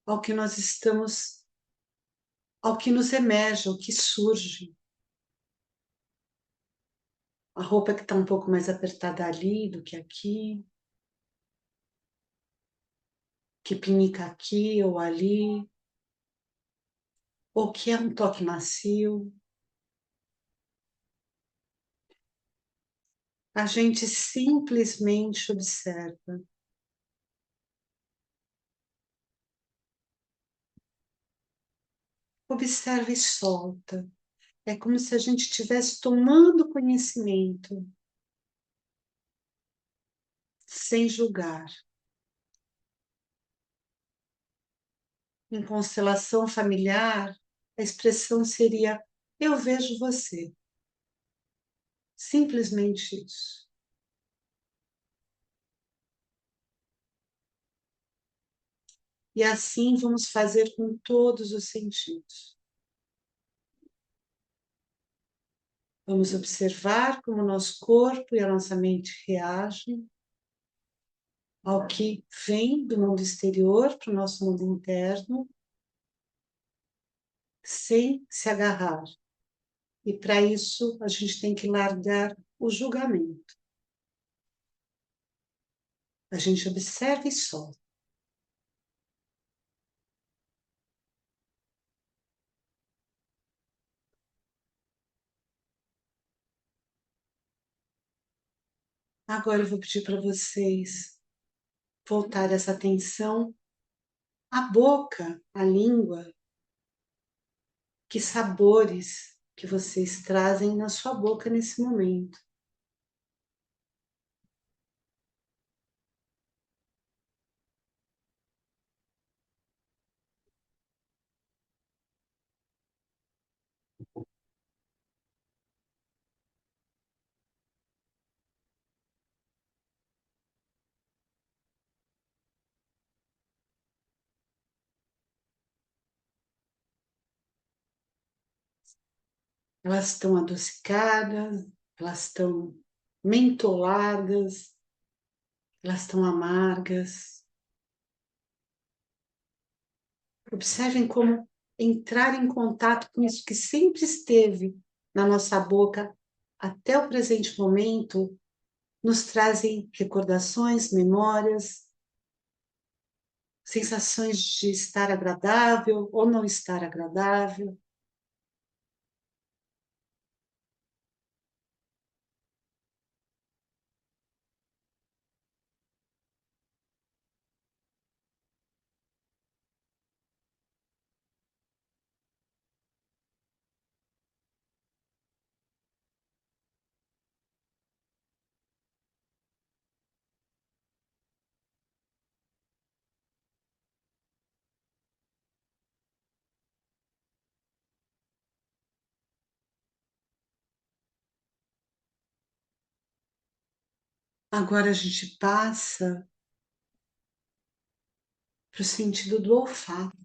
ao que nós estamos, ao que nos emerge, ao que surge. A roupa que está um pouco mais apertada ali do que aqui, que pinica aqui ou ali, ou que é um toque macio. A gente simplesmente observa. Observa e solta. É como se a gente estivesse tomando conhecimento, sem julgar. Em constelação familiar, a expressão seria: eu vejo você. Simplesmente isso. E assim vamos fazer com todos os sentidos. Vamos observar como o nosso corpo e a nossa mente reagem ao que vem do mundo exterior para o nosso mundo interno, sem se agarrar. E para isso a gente tem que largar o julgamento. A gente observa e solta. Agora eu vou pedir para vocês voltar essa atenção à boca, à língua. Que sabores que vocês trazem na sua boca nesse momento. Elas estão adocicadas, elas estão mentoladas, elas estão amargas. Observem como entrar em contato com isso que sempre esteve na nossa boca até o presente momento nos trazem recordações, memórias, sensações de estar agradável ou não estar agradável. Agora a gente passa para o sentido do olfato.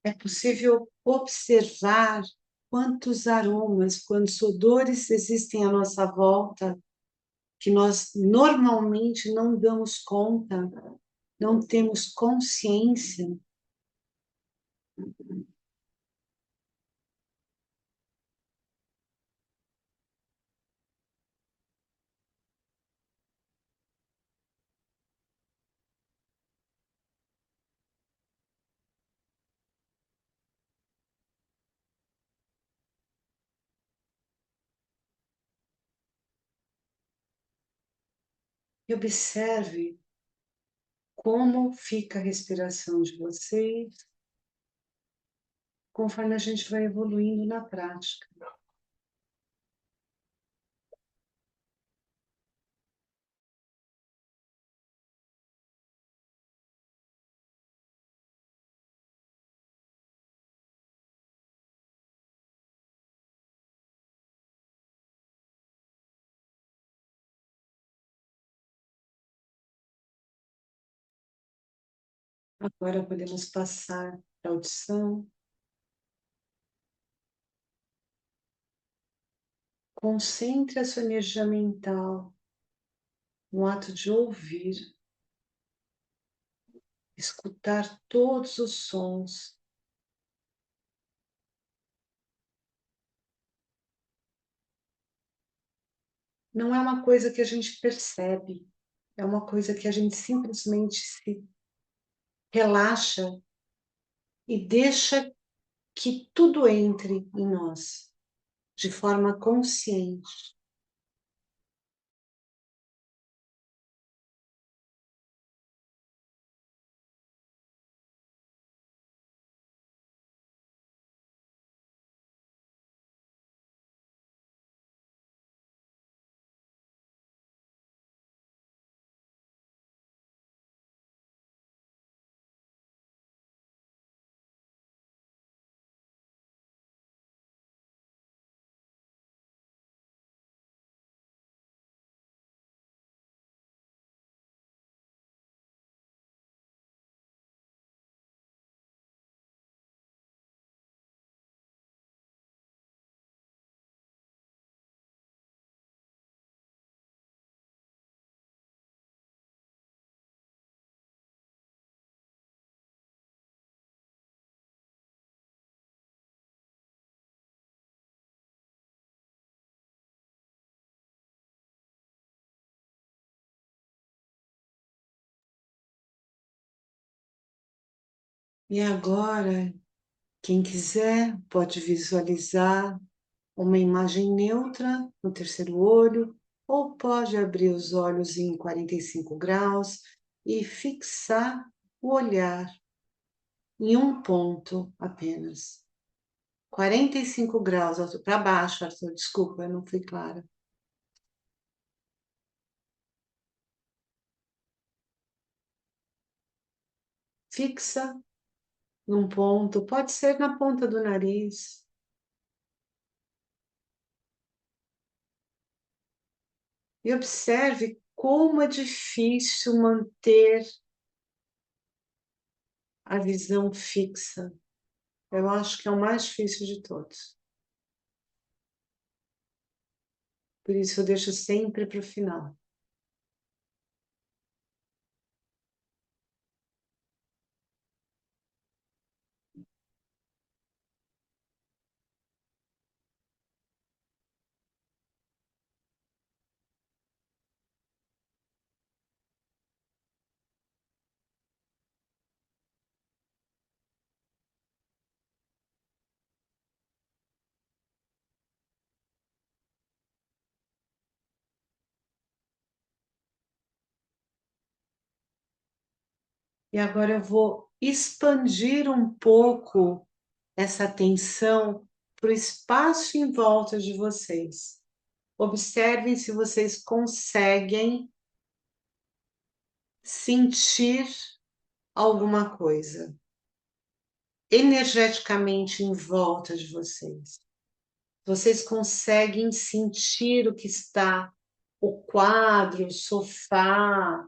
É possível observar quantos aromas, quantos odores existem à nossa volta que nós normalmente não damos conta, não temos consciência. E observe como fica a respiração de vocês conforme a gente vai evoluindo na prática. Agora podemos passar para a audição. Concentre a sua energia mental no ato de ouvir, escutar todos os sons. Não é uma coisa que a gente percebe, é uma coisa que a gente simplesmente se relaxa e deixa que tudo entre em nós, de forma consciente. E agora, quem quiser pode visualizar uma imagem neutra no terceiro olho, ou pode abrir os olhos em 45 graus e fixar o olhar em um ponto apenas. 45 graus para baixo, Arthur, desculpa, eu não fui clara. Fixa num ponto, pode ser na ponta do nariz. E observe como é difícil manter a visão fixa. Eu acho que é o mais difícil de todos. Por isso eu deixo sempre para o final. E agora eu vou expandir um pouco essa atenção para o espaço em volta de vocês. Observem se vocês conseguem sentir alguma coisa energeticamente em volta de vocês. Vocês conseguem sentir o que está o quadro, o sofá.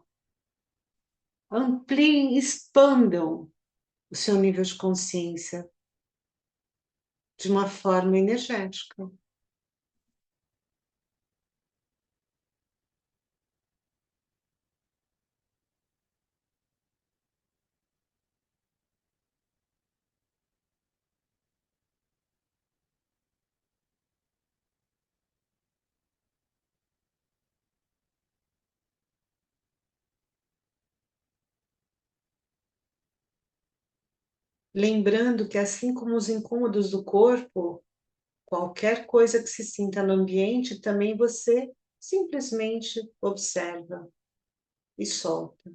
Ampliem, expandam o seu nível de consciência de uma forma energética. Lembrando que, assim como os incômodos do corpo, qualquer coisa que se sinta no ambiente, também você simplesmente observa e solta.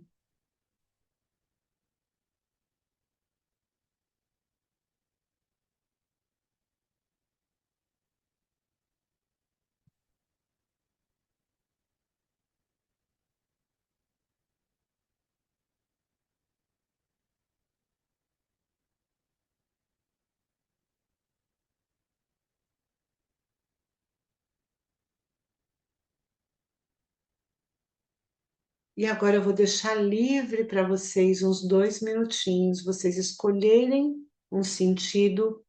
E agora eu vou deixar livre para vocês uns 2 minutinhos, vocês escolherem um sentido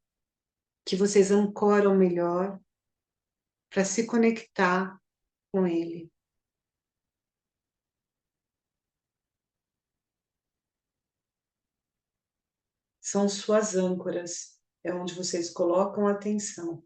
que vocês ancoram melhor para se conectar com ele. São suas âncoras, é onde vocês colocam a atenção.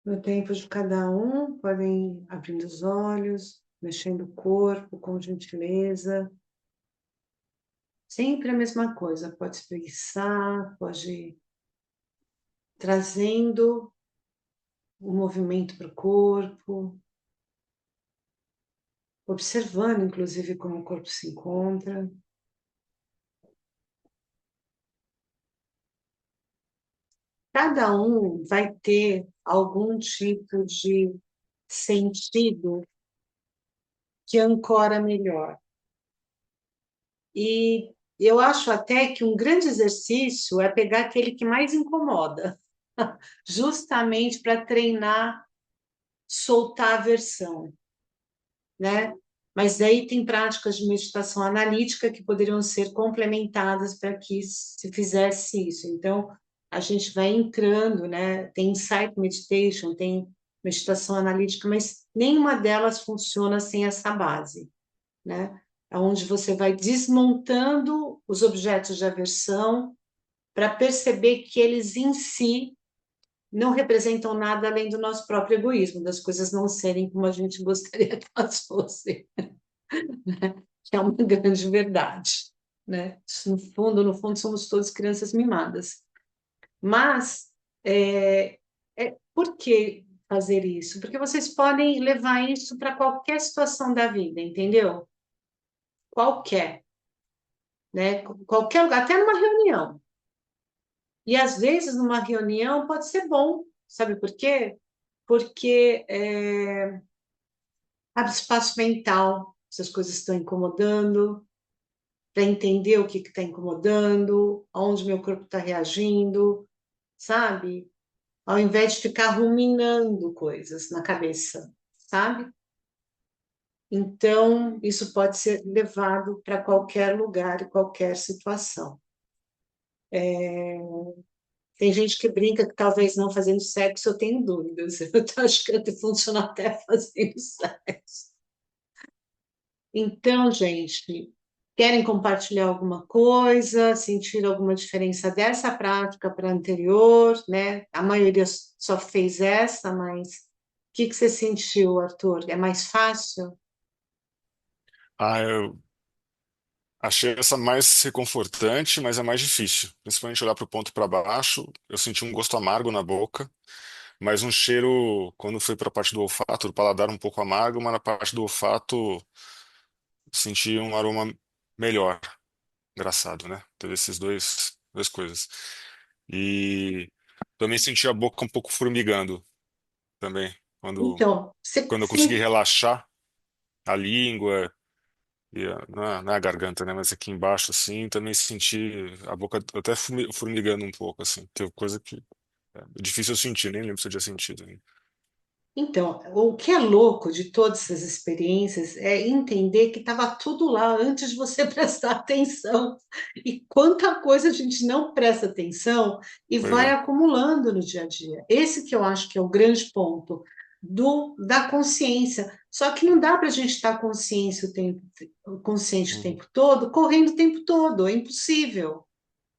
No tempo de cada um, podem abrindo os olhos, mexendo o corpo com gentileza. Sempre a mesma coisa, pode espreguiçar, pode ir trazendo o movimento para o corpo, observando, inclusive, como o corpo se encontra. Cada um vai ter algum tipo de sentido que ancora melhor. E eu acho até que um grande exercício é pegar aquele que mais incomoda, justamente para treinar, soltar a aversão, né? Mas daí tem práticas de meditação analítica que poderiam ser complementadas para que se fizesse isso. Então, a gente vai entrando, né? Tem insight meditation, tem meditação analítica, mas nenhuma delas funciona sem essa base, né? É onde você vai desmontando os objetos de aversão para perceber que eles em si não representam nada além do nosso próprio egoísmo, das coisas não serem como a gente gostaria que elas fossem, que é uma grande verdade, né? No fundo, somos todos crianças mimadas. Mas, por que fazer isso? Porque vocês podem levar isso para qualquer situação da vida, entendeu? Qualquer, né? Qualquer lugar, até numa reunião. E às vezes numa reunião pode ser bom, sabe por quê? Porque abre espaço mental, se as coisas estão incomodando, para entender o que está incomodando, aonde meu corpo está reagindo, sabe? Ao invés de ficar ruminando coisas na cabeça, sabe? Então, isso pode ser levado para qualquer lugar e qualquer situação. Tem gente que brinca que talvez não fazendo sexo, eu tenho dúvidas. Eu acho que até funciona até fazendo sexo. Então, gente, querem compartilhar alguma coisa, sentir alguma diferença dessa prática para a anterior, né? A maioria só fez essa, mas o que você sentiu, Arthur? É mais fácil?
Eu achei essa mais reconfortante, mas é mais difícil. Principalmente olhar para o ponto para baixo, eu senti um gosto amargo na boca, mas um cheiro, quando foi para a parte do olfato, do paladar um pouco amargo, mas na parte do olfato senti um aroma melhor. Engraçado, né? Teve esses duas coisas. E também senti a boca um pouco formigando também,
Então,
quando eu consegui relaxar a língua e não é a garganta, né? Mas aqui embaixo, assim, também senti a boca até formigando um pouco, assim. Teve coisa que é difícil eu sentir, nem lembro se eu tinha sentido ainda.
Então, o que é louco de todas essas experiências é entender que estava tudo lá antes de você prestar atenção. E quanta coisa a gente não presta atenção e
Pois
vai
é.
acumulando no dia a dia. Esse que eu acho que é o grande ponto da consciência. Só que não dá para a gente estar consciente o
Uhum,
tempo todo, correndo o tempo todo, é impossível,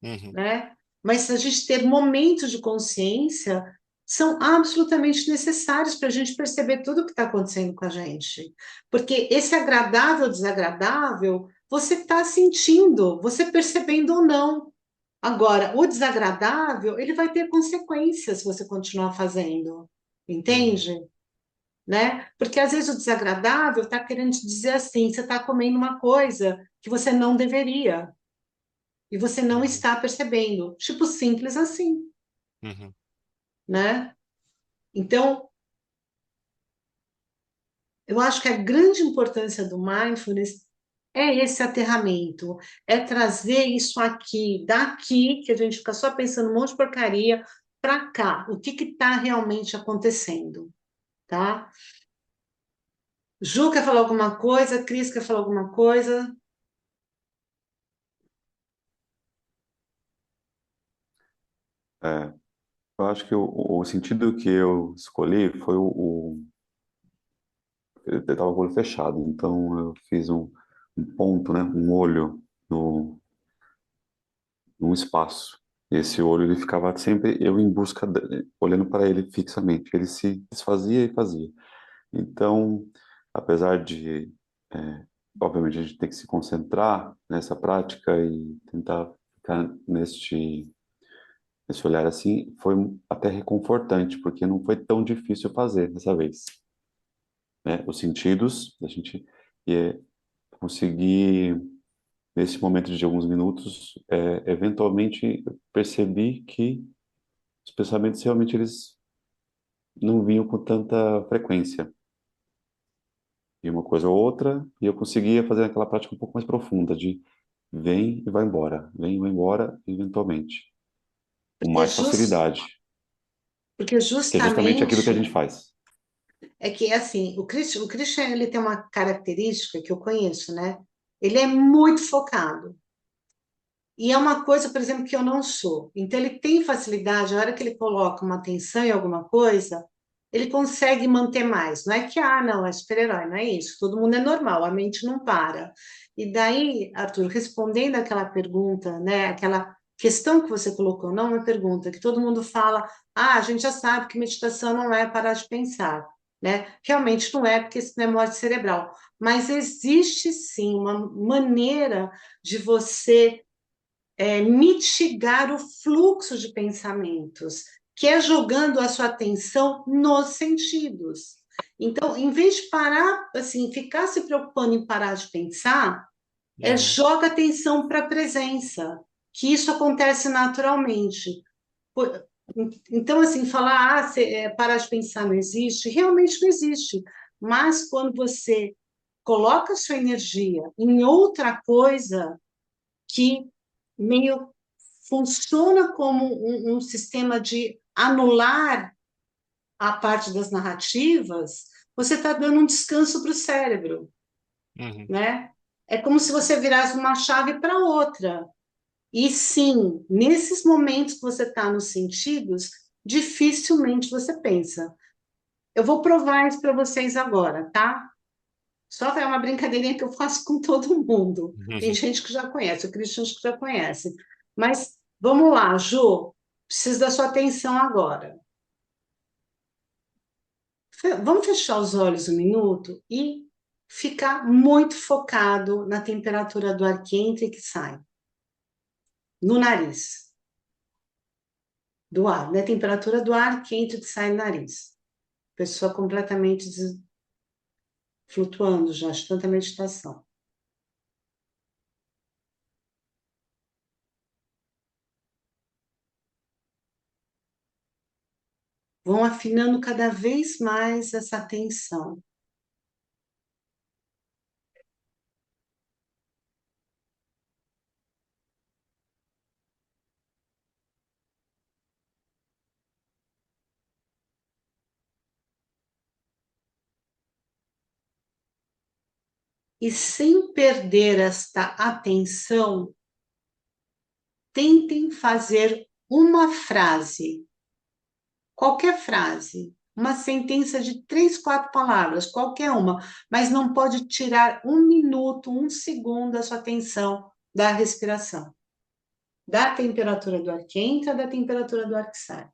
uhum,
né? Mas a gente ter momentos de consciência são absolutamente necessários para a gente perceber tudo o que está acontecendo com a gente. Porque esse agradável, desagradável, você está sentindo, você percebendo ou não. Agora, o desagradável, ele vai ter consequências se você continuar fazendo,
uhum,
entende? Né? Porque às vezes o desagradável está querendo te dizer assim, você está comendo uma coisa que você não deveria e você não
uhum,
está percebendo. Tipo, simples assim,
uhum.
né? Então, eu acho que a grande importância do mindfulness é esse aterramento, é trazer isso aqui, daqui, que a gente fica só pensando um monte de porcaria, para cá, o que está realmente acontecendo, tá? Ju quer falar alguma coisa? Cris quer falar alguma coisa?
É, eu acho que o sentido que eu escolhi foi eu estava com o olho fechado, então eu fiz um ponto, né, um olho no, num espaço. Esse olho ele ficava sempre eu em busca, olhando para ele fixamente. Ele se desfazia e fazia. Então, apesar de, é, obviamente, a gente tem que se concentrar nessa prática e tentar ficar nesse olhar assim, foi até reconfortante, porque não foi tão difícil fazer dessa vez, né? Os sentidos, a gente é, conseguir, nesse momento de alguns minutos, eventualmente eu percebi que os pensamentos realmente eles não vinham com tanta frequência. E uma coisa ou outra, e eu conseguia fazer aquela prática um pouco mais profunda de vem e vai embora, vem e vai embora, eventualmente, com
Porque,
mais facilidade,
porque
que é justamente aquilo que a gente
justamente
faz.
é que assim, o Christian ele tem uma característica que eu conheço, né? Ele é muito focado. E é uma coisa, por exemplo, que eu não sou. Então, ele tem facilidade, a hora que ele coloca uma atenção em alguma coisa, ele consegue manter mais. Não é que, não, é super-herói, não é isso. Todo mundo é normal, a mente não para. E daí, Arthur, respondendo aquela pergunta, né, aquela questão que você colocou, não uma pergunta, que todo mundo fala, a gente já sabe que meditação não é parar de pensar, né? Realmente não é, porque isso não é morte cerebral. Mas existe sim uma maneira de você mitigar o fluxo de pensamentos, que é jogando a sua atenção nos sentidos. Então, em vez de parar, assim, ficar se preocupando em parar de pensar,
Uhum.
joga atenção para a presença, que isso acontece naturalmente. Então, assim, falar, parar de pensar não existe, realmente não existe. Mas quando você coloca sua energia em outra coisa, que meio funciona como um sistema de anular a parte das narrativas, você está dando um descanso para o cérebro,
Uhum.
né? É como se você virasse uma chave para outra. E sim, nesses momentos que você está nos sentidos, dificilmente você pensa. Eu vou provar isso para vocês agora, tá? Só que é uma brincadeirinha que eu faço com todo mundo. Tem
Uhum.
gente que já conhece, o Christian acho que já conhece. Mas vamos lá, Ju, preciso da sua atenção agora. Vamos fechar os olhos um minuto e ficar muito focado na temperatura do ar que entra e que sai, no nariz, do ar, né? Temperatura do ar que entra e que sai no nariz. Pessoa completamente flutuando já, de tanta meditação. Vão afinando cada vez mais essa atenção. E sem perder esta atenção, tentem fazer uma frase, qualquer frase, uma sentença de 3, 4 palavras, qualquer uma, mas não pode tirar um minuto, um segundo da sua atenção da respiração, da temperatura do ar que entra, da temperatura do ar que sai.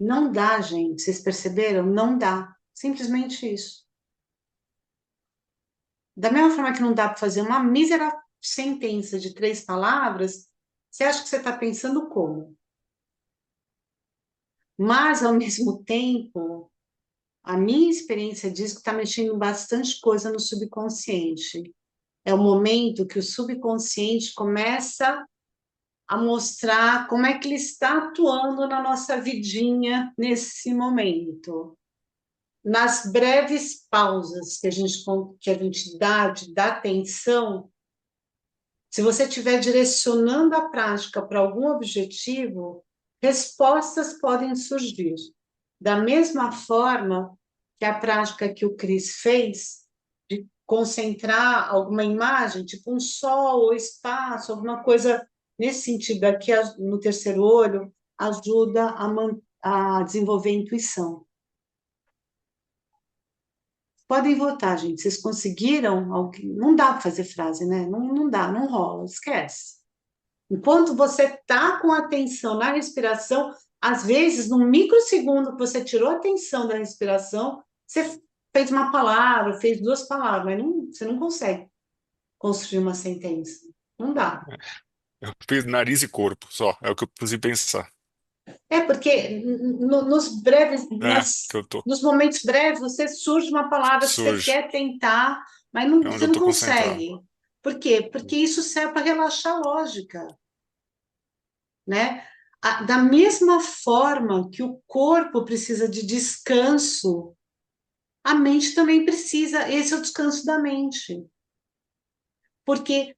Não dá, gente, vocês perceberam? Não dá. Simplesmente isso. Da mesma forma que não dá para fazer uma mísera sentença de 3 palavras, você acha que você está pensando como? Mas, ao mesmo tempo, a minha experiência diz que está mexendo bastante coisa no subconsciente. É o momento que o subconsciente começa a mostrar como é que ele está atuando na nossa vidinha nesse momento. Nas breves pausas que a gente dá, de dar atenção, se você estiver direcionando a prática para algum objetivo, respostas podem surgir. Da mesma forma que a prática que o Cris fez, de concentrar alguma imagem, tipo um sol ou espaço, alguma coisa nesse sentido aqui no terceiro olho, ajuda a desenvolver a intuição. Podem votar, gente. Vocês conseguiram? Não dá para fazer frase, né? Não dá, não rola, esquece. Enquanto você está com atenção na respiração, às vezes, num microsegundo que você tirou a atenção da respiração, você fez uma palavra, fez duas palavras, mas você não consegue construir uma sentença. Não dá.
Eu fiz nariz e corpo, só. É o que eu consegui pensar.
É porque nos breves,
Que eu tô.
nos momentos breves, você surge uma palavra que você
Surge.
quer tentar, mas
É onde
você
eu
não
tô concentrado.
consegue. Por quê? Porque isso serve para relaxar a lógica, né? Da mesma forma que o corpo precisa de descanso, a mente também precisa. Esse é o descanso da mente. Porque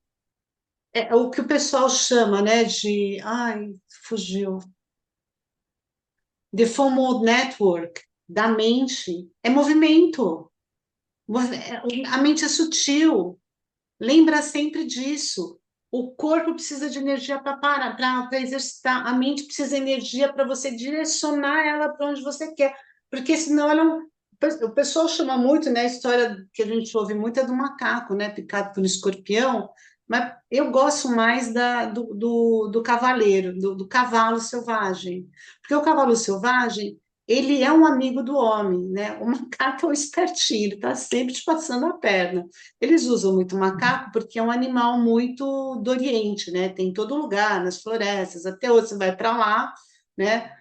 é o que o pessoal chama, né, de... Ai, fugiu. The FOMO Network da mente é movimento. A mente é sutil. Lembra sempre disso. O corpo precisa de energia para exercitar. A mente precisa de energia para você direcionar ela para onde você quer. Porque senão ela não... O pessoal chama muito, né? A história que a gente ouve muito é do macaco, né? Picado por um escorpião. Mas eu gosto mais do cavaleiro, do cavalo selvagem. Porque o cavalo selvagem, ele é um amigo do homem, né? O macaco é o espertinho, ele está sempre te passando a perna. Eles usam muito macaco porque é um animal muito do Oriente, né? Tem em todo lugar, nas florestas, até hoje você vai para lá, né?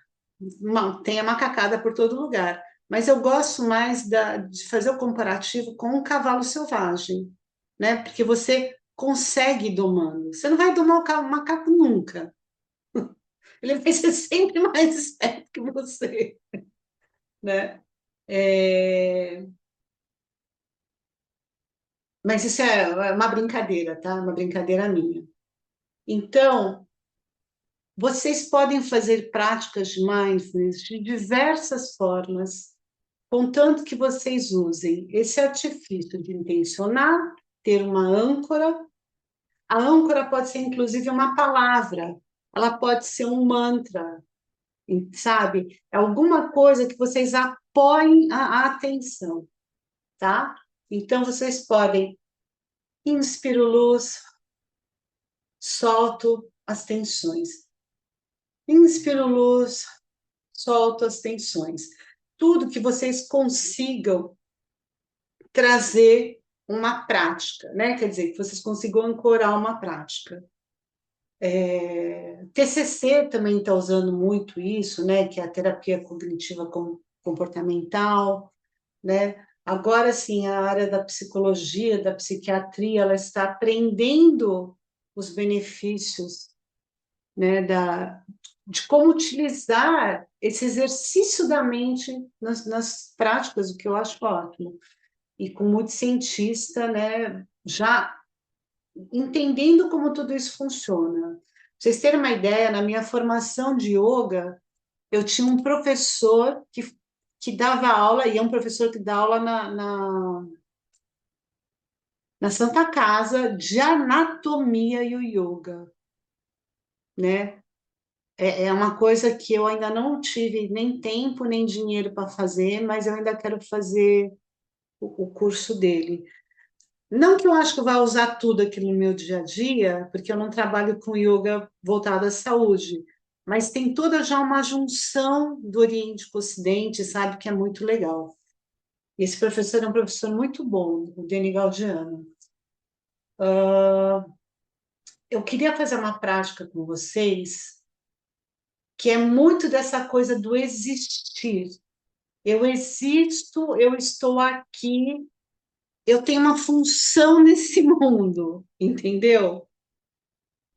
Tem a macacada por todo lugar. Mas eu gosto mais de fazer o comparativo com o cavalo selvagem, né? Porque você consegue ir domando. Você não vai domar o macaco nunca. Ele vai ser sempre mais esperto que você, né? É, Mas isso é uma brincadeira, tá? Uma brincadeira minha. Então, vocês podem fazer práticas de mindfulness de diversas formas, contanto que vocês usem esse artifício de intencionar, ter uma âncora. A âncora pode ser, inclusive, uma palavra, ela pode ser um mantra, sabe? É alguma coisa que vocês apoiem a atenção, tá? Então, vocês podem inspiro luz, solto as tensões. Inspiro luz, solto as tensões. Tudo que vocês consigam trazer uma prática, né? Quer dizer, que vocês consigam ancorar uma prática. TCC também está usando muito isso, né? Que é a terapia cognitiva comportamental, né? Agora, sim, a área da psicologia, da psiquiatria, ela está aprendendo os benefícios, né, de como utilizar esse exercício da mente nas práticas, o que eu acho ótimo. E com muito cientista, né, já entendendo como tudo isso funciona. Pra vocês terem uma ideia, na minha formação de yoga, eu tinha um professor que dava aula, e é um professor que dá aula na Santa Casa de Anatomia e o Yoga, né? É uma coisa que eu ainda não tive nem tempo nem dinheiro para fazer, mas eu ainda quero fazer o curso dele. Não que eu acho que eu vá usar tudo aqui no meu dia a dia, porque eu não trabalho com yoga voltado à saúde, mas tem toda já uma junção do Oriente com o Ocidente, sabe, que é muito legal. Esse professor é um professor muito bom, o Denis Gaudiano. Eu queria fazer uma prática com vocês, que é muito dessa coisa do existir. Eu existo, eu estou aqui, eu tenho uma função nesse mundo, entendeu?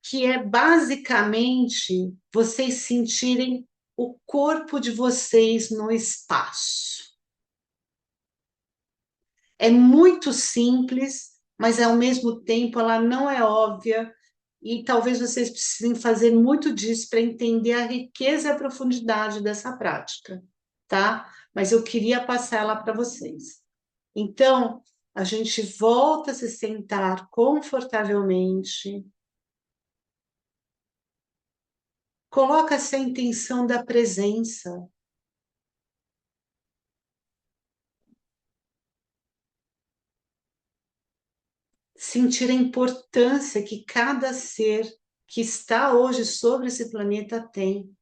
Que é basicamente vocês sentirem o corpo de vocês no espaço. É muito simples, mas ao mesmo tempo ela não é óbvia e talvez vocês precisem fazer muito disso para entender a riqueza e a profundidade dessa prática, tá? Mas eu queria passar ela para vocês. Então, a gente volta a se sentar confortavelmente. Coloca essa intenção da presença. Sentir a importância que cada ser que está hoje sobre esse planeta tem.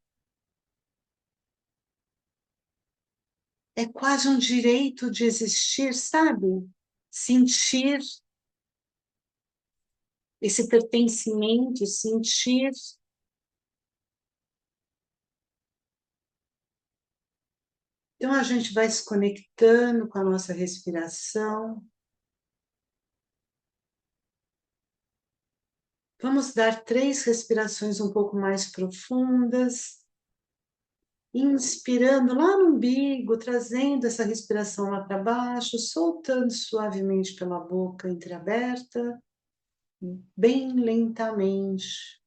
É quase um direito de existir, sabe? Sentir esse pertencimento, sentir. Então a gente vai se conectando com a nossa respiração. Vamos dar 3 respirações um pouco mais profundas. Inspirando lá no umbigo, trazendo essa respiração lá para baixo, soltando suavemente pela boca entreaberta, bem lentamente.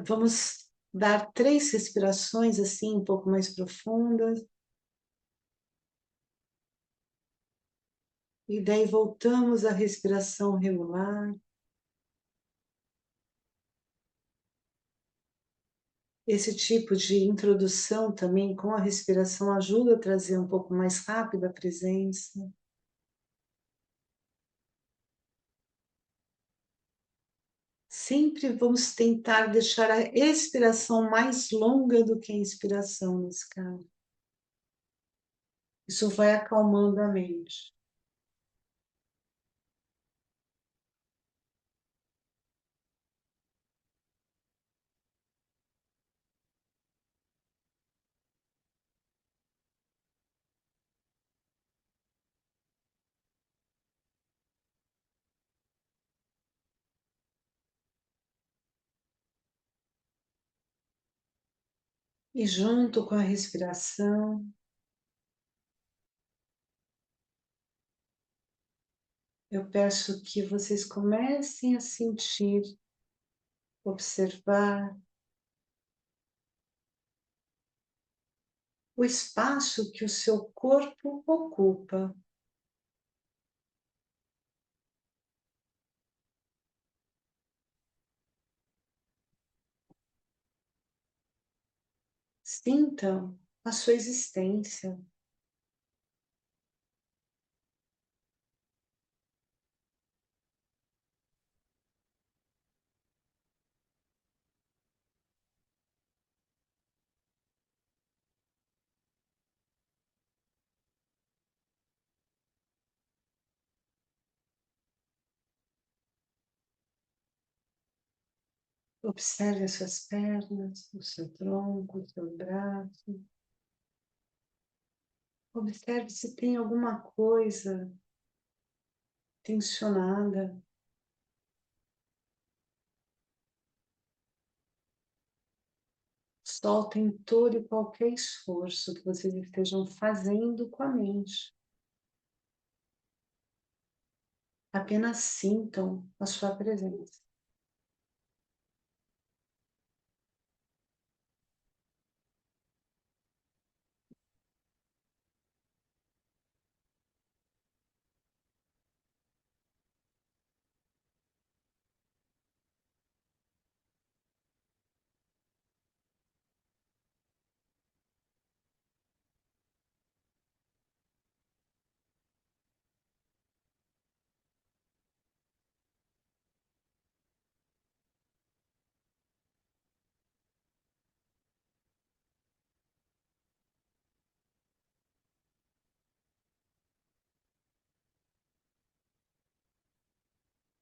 Vamos dar 3 respirações assim, um pouco mais profundas. E daí voltamos à respiração regular. Esse tipo de introdução também com a respiração ajuda a trazer um pouco mais rápido a presença. Sempre vamos tentar deixar a expiração mais longa do que a inspiração nesse caso. Isso vai acalmando a mente. E junto com a respiração, eu peço que vocês comecem a sentir, observar o espaço que o seu corpo ocupa. Sintam a sua existência. Observe as suas pernas, o seu tronco, o seu braço. Observe se tem alguma coisa tensionada. Soltem todo e qualquer esforço que vocês estejam fazendo com a mente. Apenas sintam a sua presença.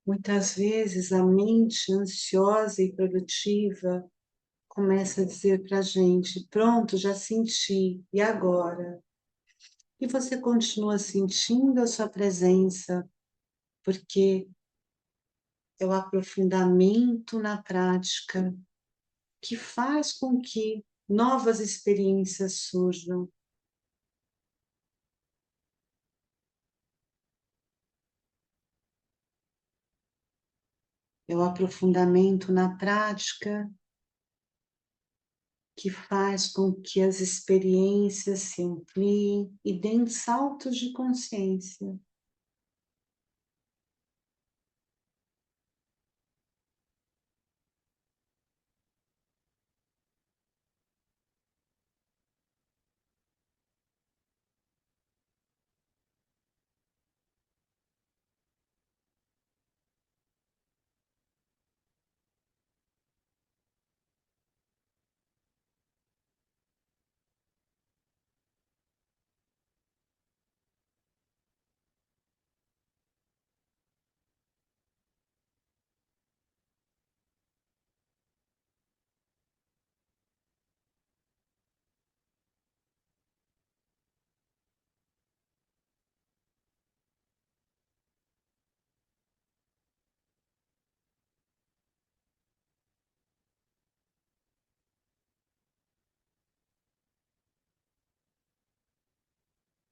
Muitas vezes a mente ansiosa e produtiva começa a dizer para a gente: pronto, já senti, e agora? E você continua sentindo a sua presença, porque é o aprofundamento na prática que faz com que novas experiências surjam. É o aprofundamento na prática que faz com que as experiências se ampliem e deem saltos de consciência.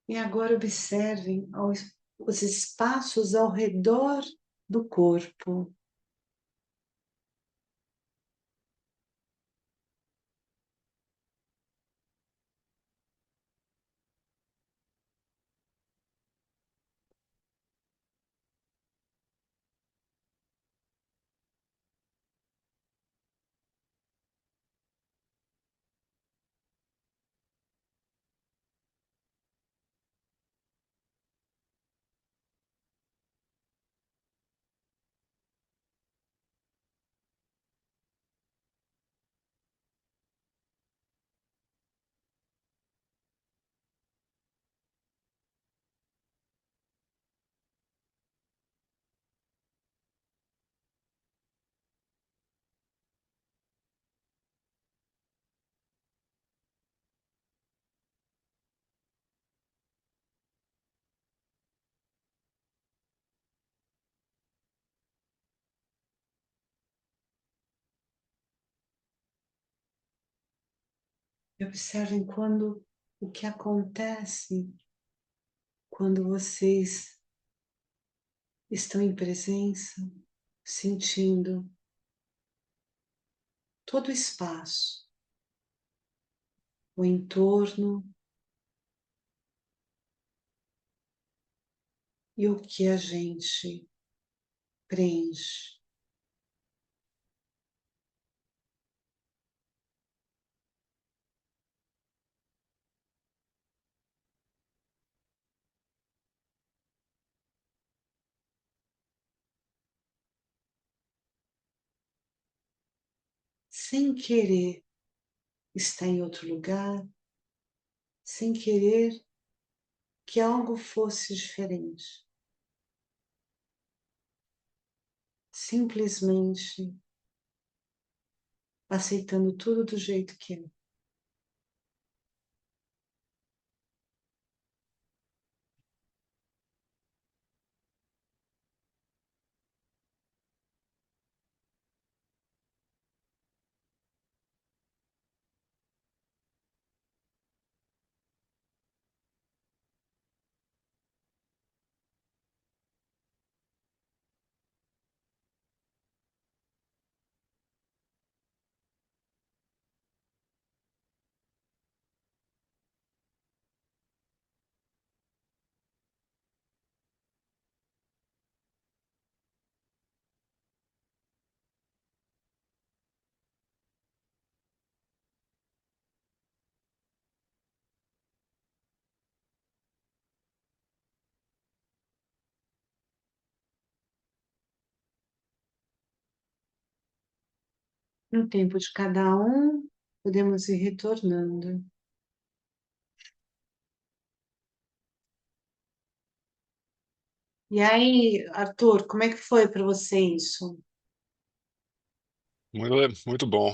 E agora observem os espaços ao redor do corpo. E observem o que acontece quando vocês estão em presença, sentindo todo o espaço, o entorno e o que a gente preenche, sem querer estar em outro lugar, sem querer que algo fosse diferente. Simplesmente aceitando tudo do jeito que é. No tempo de cada um, podemos ir retornando. E aí, Arthur, como é que foi para você isso?
Muito bom.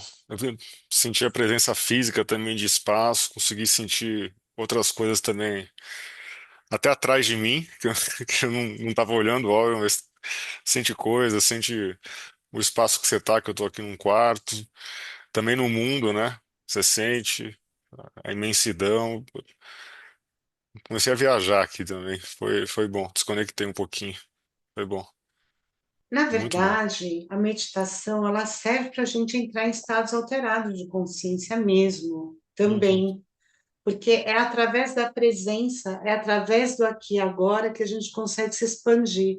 Senti a presença física também de espaço, consegui sentir outras coisas também, até atrás de mim, que eu não estava olhando, óbvio, mas sente coisas, sente o espaço que você tá, que eu tô aqui num quarto, também no mundo, né? Você sente a imensidão. Comecei a viajar aqui também, foi bom, desconectei um pouquinho, foi bom.
Na
Muito bom.
verdade, a meditação ela serve para a gente entrar em estados alterados de consciência mesmo,
Uhum,
também, porque é através da presença, é através do aqui e agora que a gente consegue se expandir.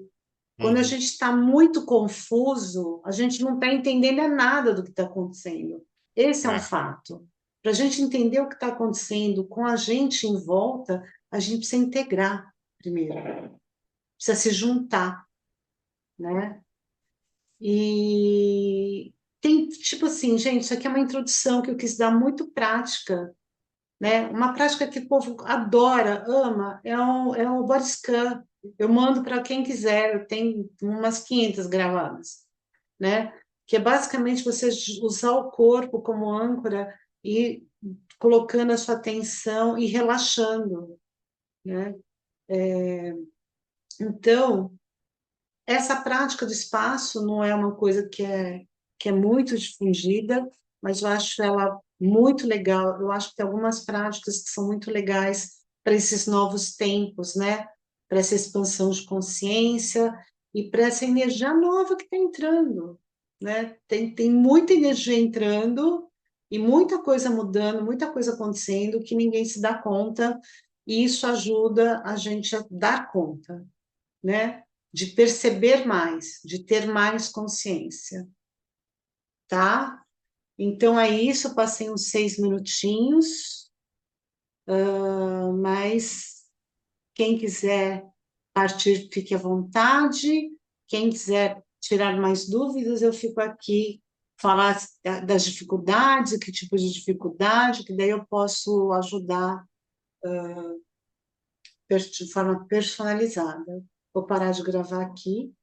Quando a
uhum,
gente está muito confuso, a gente não está entendendo nada do que está acontecendo. Esse é um
é,
fato. Para a gente entender o que está acontecendo com a gente em volta, a gente precisa integrar primeiro, precisa se juntar, né? E tem, tipo assim, gente, isso aqui é uma introdução que eu quis dar muito prática, né? Uma prática que o povo adora, ama, é o body scan. Eu mando para quem quiser, eu tenho umas 500 gravadas, né? Que é basicamente você usar o corpo como âncora e colocando a sua atenção e relaxando, né? Então, essa prática do espaço não é uma coisa que é muito difundida, mas eu acho ela muito legal. Eu acho que tem algumas práticas que são muito legais para esses novos tempos, né? Para essa expansão de consciência e para essa energia nova que está entrando, né? Tem muita energia entrando e muita coisa mudando, muita coisa acontecendo que ninguém se dá conta, e isso ajuda a gente a dar conta, né? De perceber mais, de ter mais consciência, tá? Então é isso, passei uns 6 minutinhos, mas quem quiser partir, fique à vontade. Quem quiser tirar mais dúvidas, eu fico aqui falar das dificuldades, que tipo de dificuldade, que daí eu posso ajudar de forma personalizada. Vou parar de gravar aqui.